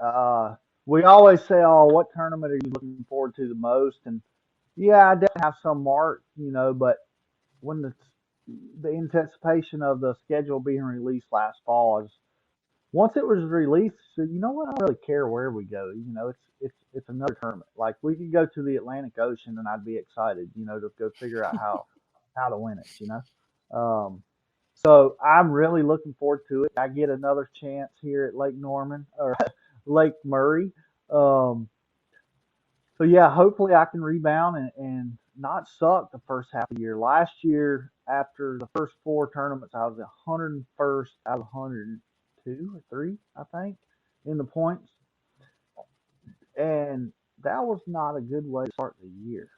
uh, we always say, "Oh, what tournament are you looking forward to the most?" And yeah, I definitely have some mark, but when the anticipation of the schedule being released last fall is once it was released, so you know what, I don't really care where we go. It's another tournament. Like we could go to the Atlantic Ocean and I'd be excited, to go figure out how to win it. So I'm really looking forward to it. I get another chance here at Lake Norman or Lake Murray. Um, so yeah, hopefully I can rebound and not suck the first half of the year. Last year, after the first four tournaments, I was 101st out of 102 or three, I think, in the points. And that was not a good way to start the year.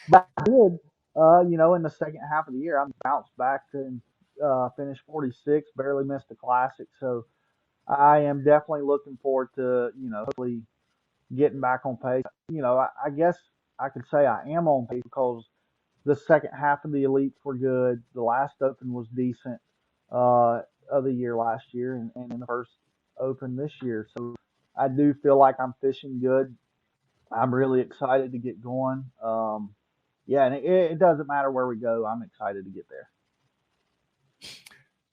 But I did, in the second half of the year, I bounced back and finished 46, barely missed the classic. So I am definitely looking forward to, hopefully getting back on pace. I guess I could say I am on pace because the second half of the elites were good. The last open was decent of the year last year, and in the first open this year. So I do feel like I'm fishing good. I'm really excited to get going. Yeah, and it doesn't matter where we go. I'm excited to get there.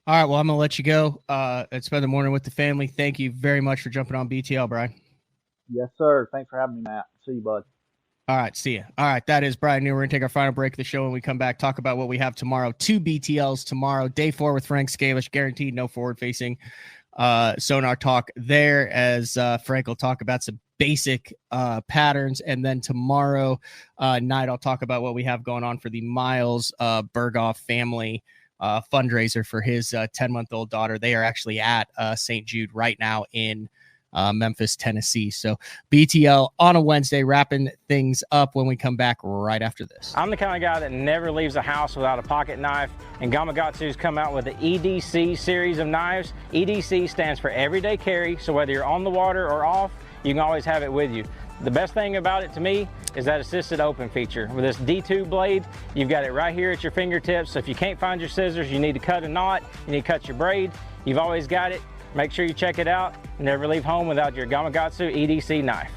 All right, well, I'm going to let you go and spend the morning with the family. Thank you very much for jumping on BTL, Bryan. Yes, sir. Thanks for having me, Matt. See you, bud. All right, see ya. All right, that is Bryan New. We're going to take our final break of the show. When we come back, talk about what we have tomorrow. 2 BTLs tomorrow. Day 4 with Frank Scalish. Guaranteed no forward-facing sonar talk there, as Frank will talk about some basic patterns. And then tomorrow night, I'll talk about what we have going on for the Miles Berghoff family fundraiser for his 10-month-old daughter. They are actually at St. Jude right now in Memphis, Tennessee. So BTL on a Wednesday, wrapping things up when we come back right after this. I'm the kind of guy that never leaves the house without a pocket knife, and Gamakatsu's come out with the EDC series of knives. EDC stands for everyday carry, so whether you're on the water or off, you can always have it with you. The best thing about it to me is that assisted open feature. With this D2 blade, you've got it right here at your fingertips, so if you can't find your scissors, you need to cut a knot, you need to cut your braid, you've always got it. Make sure you check it out. Never leave home without your Gamakatsu EDC knife.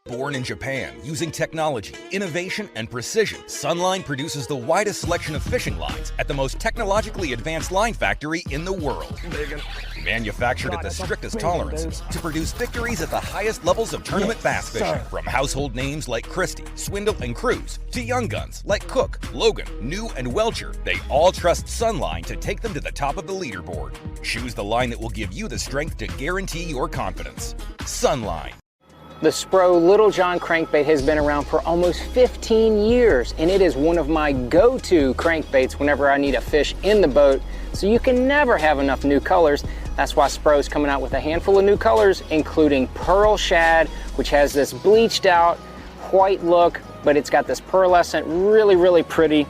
Born in Japan, using technology, innovation, and precision, Sunline produces the widest selection of fishing lines at the most technologically advanced line factory in the world. Manufactured at the strictest tolerances to produce victories at the highest levels of tournament bass fishing. From household names like Christie, Swindle, and Cruz, to young guns like Cook, Logan, New, and Welcher, they all trust Sunline to take them to the top of the leaderboard. Choose the line that will give you the strength to guarantee your confidence. Sunline. The Spro Little John crankbait has been around for almost 15 years, and it is one of my go-to crankbaits whenever I need a fish in the boat, so you can never have enough new colors. That's why Spro's coming out with a handful of new colors, including Pearl Shad, which has this bleached out white look, but it's got this pearlescent, really, really pretty.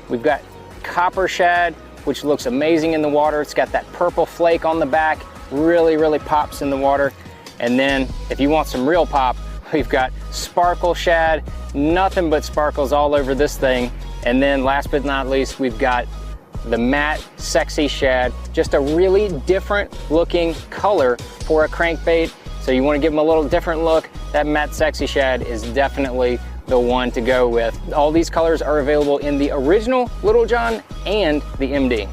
We've got Copper Shad, which looks amazing in the water. It's got that purple flake on the back, really, really pops in the water. And then if you want some real pop, we've got Sparkle Shad, nothing but sparkles all over this thing. And then last but not least, we've got the matte Sexy Shad, just a really different looking color for a crankbait. So you want to give them a little different look, that matte Sexy Shad is definitely the one to go with. All these colors are available in the original Little John and the MD.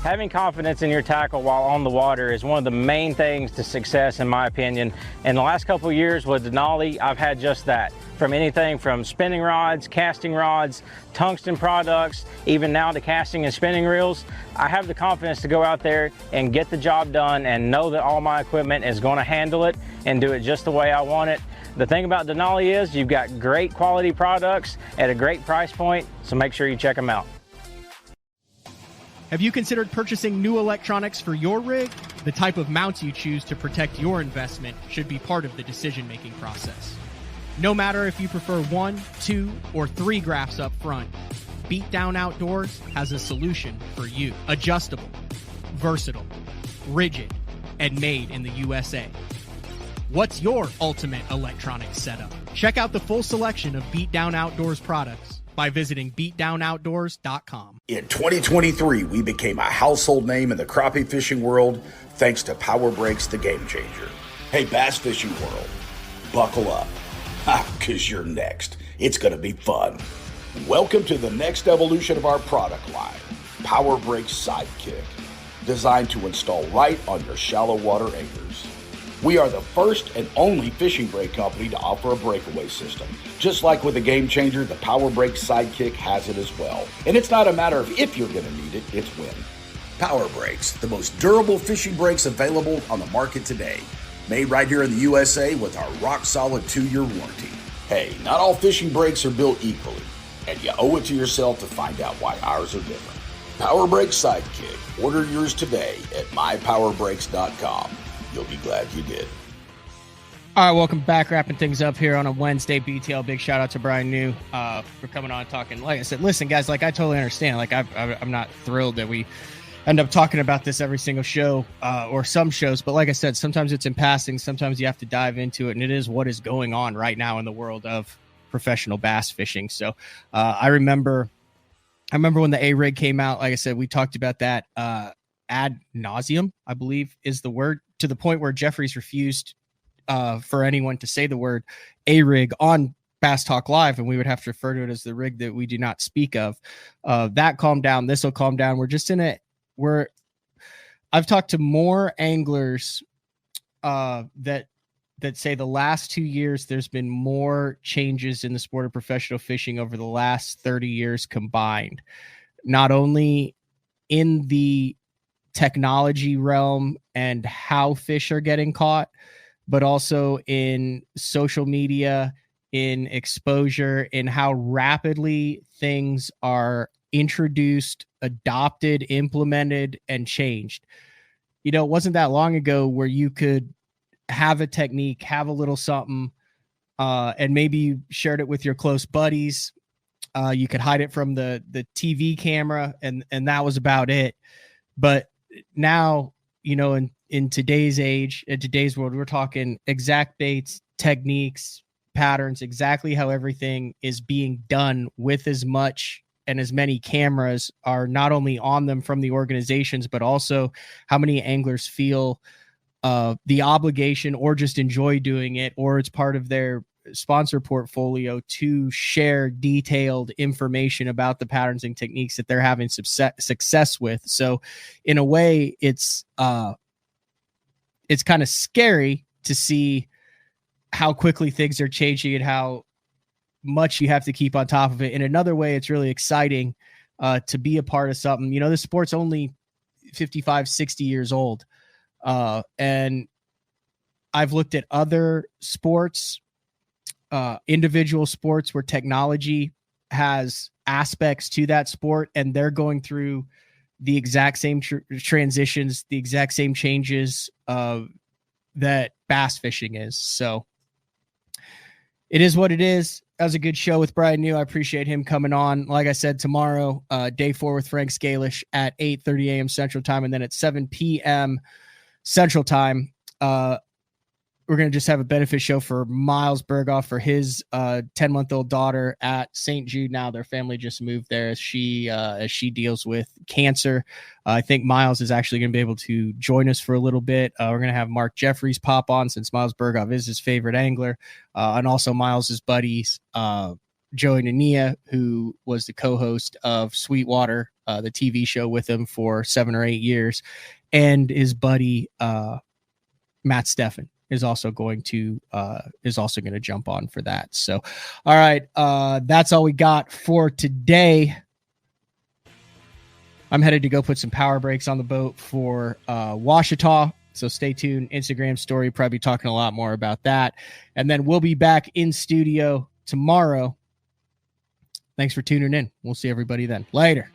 Having confidence in your tackle while on the water is one of the main things to success, in my opinion. In the last couple of years with Denali, I've had just that. From anything from spinning rods, casting rods, tungsten products, even now to casting and spinning reels, I have the confidence to go out there and get the job done and know that all my equipment is going to handle it and do it just the way I want it. The thing about Denali is you've got great quality products at a great price point, so make sure you check them out. Have you considered purchasing new electronics for your rig? The type of mounts you choose to protect your investment should be part of the decision-making process. No matter if you prefer 1, 2, or 3 graphs up front, Beatdown Outdoors has a solution for you. Adjustable, versatile, rigid, and made in the USA. What's your ultimate electronics setup? Check out the full selection of Beatdown Outdoors products by visiting beatdownoutdoors.com. In 2023, we became a household name in the crappie fishing world thanks to Power Breaks, the game changer. Hey, bass fishing world, buckle up, because you're next. It's going to be fun. Welcome to the next evolution of our product line, Power Breaks Sidekick, designed to install right on your shallow water anchors. We are the first and only fishing brake company to offer a breakaway system. Just like with the Game Changer, the Power Brake Sidekick has it as well. And it's not a matter of if you're going to need it, it's when. Power Brakes, the most durable fishing brakes available on the market today. Made right here in the USA with our rock-solid 2-year warranty. Hey, not all fishing brakes are built equally, and you owe it to yourself to find out why ours are different. Power Brake Sidekick. Order yours today at mypowerbrakes.com. You'll be glad you did. All right, welcome back. Wrapping things up here on a Wednesday BTL. Big shout out to Bryan New for coming on talking. Like I said, listen, guys, like I totally understand. Like I'm not thrilled that we end up talking about this every single show or some shows. But like I said, sometimes it's in passing. Sometimes you have to dive into it. And it is what is going on right now in the world of professional bass fishing. So I remember when the A-Rig came out. Like I said, we talked about that ad nauseum, I believe is the word, to the point where Jeffries refused for anyone to say the word A-Rig on Bass Talk Live, and we would have to refer to it as the rig that we do not speak of. That calmed down. This will calm down. We're just in it. I've talked to more anglers that say the last 2 years there's been more changes in the sport of professional fishing over the last 30 years combined, not only in the technology realm and how fish are getting caught, but also in social media, in exposure, in how rapidly things are introduced, adopted, implemented, and changed. You know, it wasn't that long ago where you could have a technique, have a little something, and maybe you shared it with your close buddies. You could hide it from the TV camera, and that was about it. But now, you know, in today's age, in today's world, we're talking exact baits, techniques, patterns, exactly how everything is being done with as much and as many cameras are not only on them from the organizations, but also how many anglers feel the obligation or just enjoy doing it, or it's part of their sponsor portfolio to share detailed information about the patterns and techniques that they're having success with. So in a way, it's kind of scary to see how quickly things are changing and how much you have to keep on top of it. In another way, it's really exciting to be a part of something. You know, this sport's only 55, 60 years old. And I've looked at other sports, individual sports where technology has aspects to that sport, and they're going through the exact same transitions, the exact same changes that bass fishing is. So it is what it is. That was a good show with Bryan New. I appreciate him coming on. Like I said, tomorrow, day 4 with Frank Scalish at 8:30 a.m. Central Time, and then at 7 p.m. Central Time, we're going to just have a benefit show for Miles Berghoff for his 10-month-old daughter at St. Jude. Now their family just moved there as she deals with cancer. I think Miles is actually going to be able to join us for a little bit. We're going to have Mark Jeffries pop on, since Miles Berghoff is his favorite angler, and also Miles's buddies, Joey Nania, who was the co-host of Sweetwater, the TV show with him for 7 or 8 years, and his buddy Matt Steffen is also going to jump on for that. So, all right, that's all we got for today. I'm headed to go put some power brakes on the boat for Washita. So stay tuned. Instagram story, probably talking a lot more about that. And then we'll be back in studio tomorrow. Thanks for tuning in. We'll see everybody then. Later.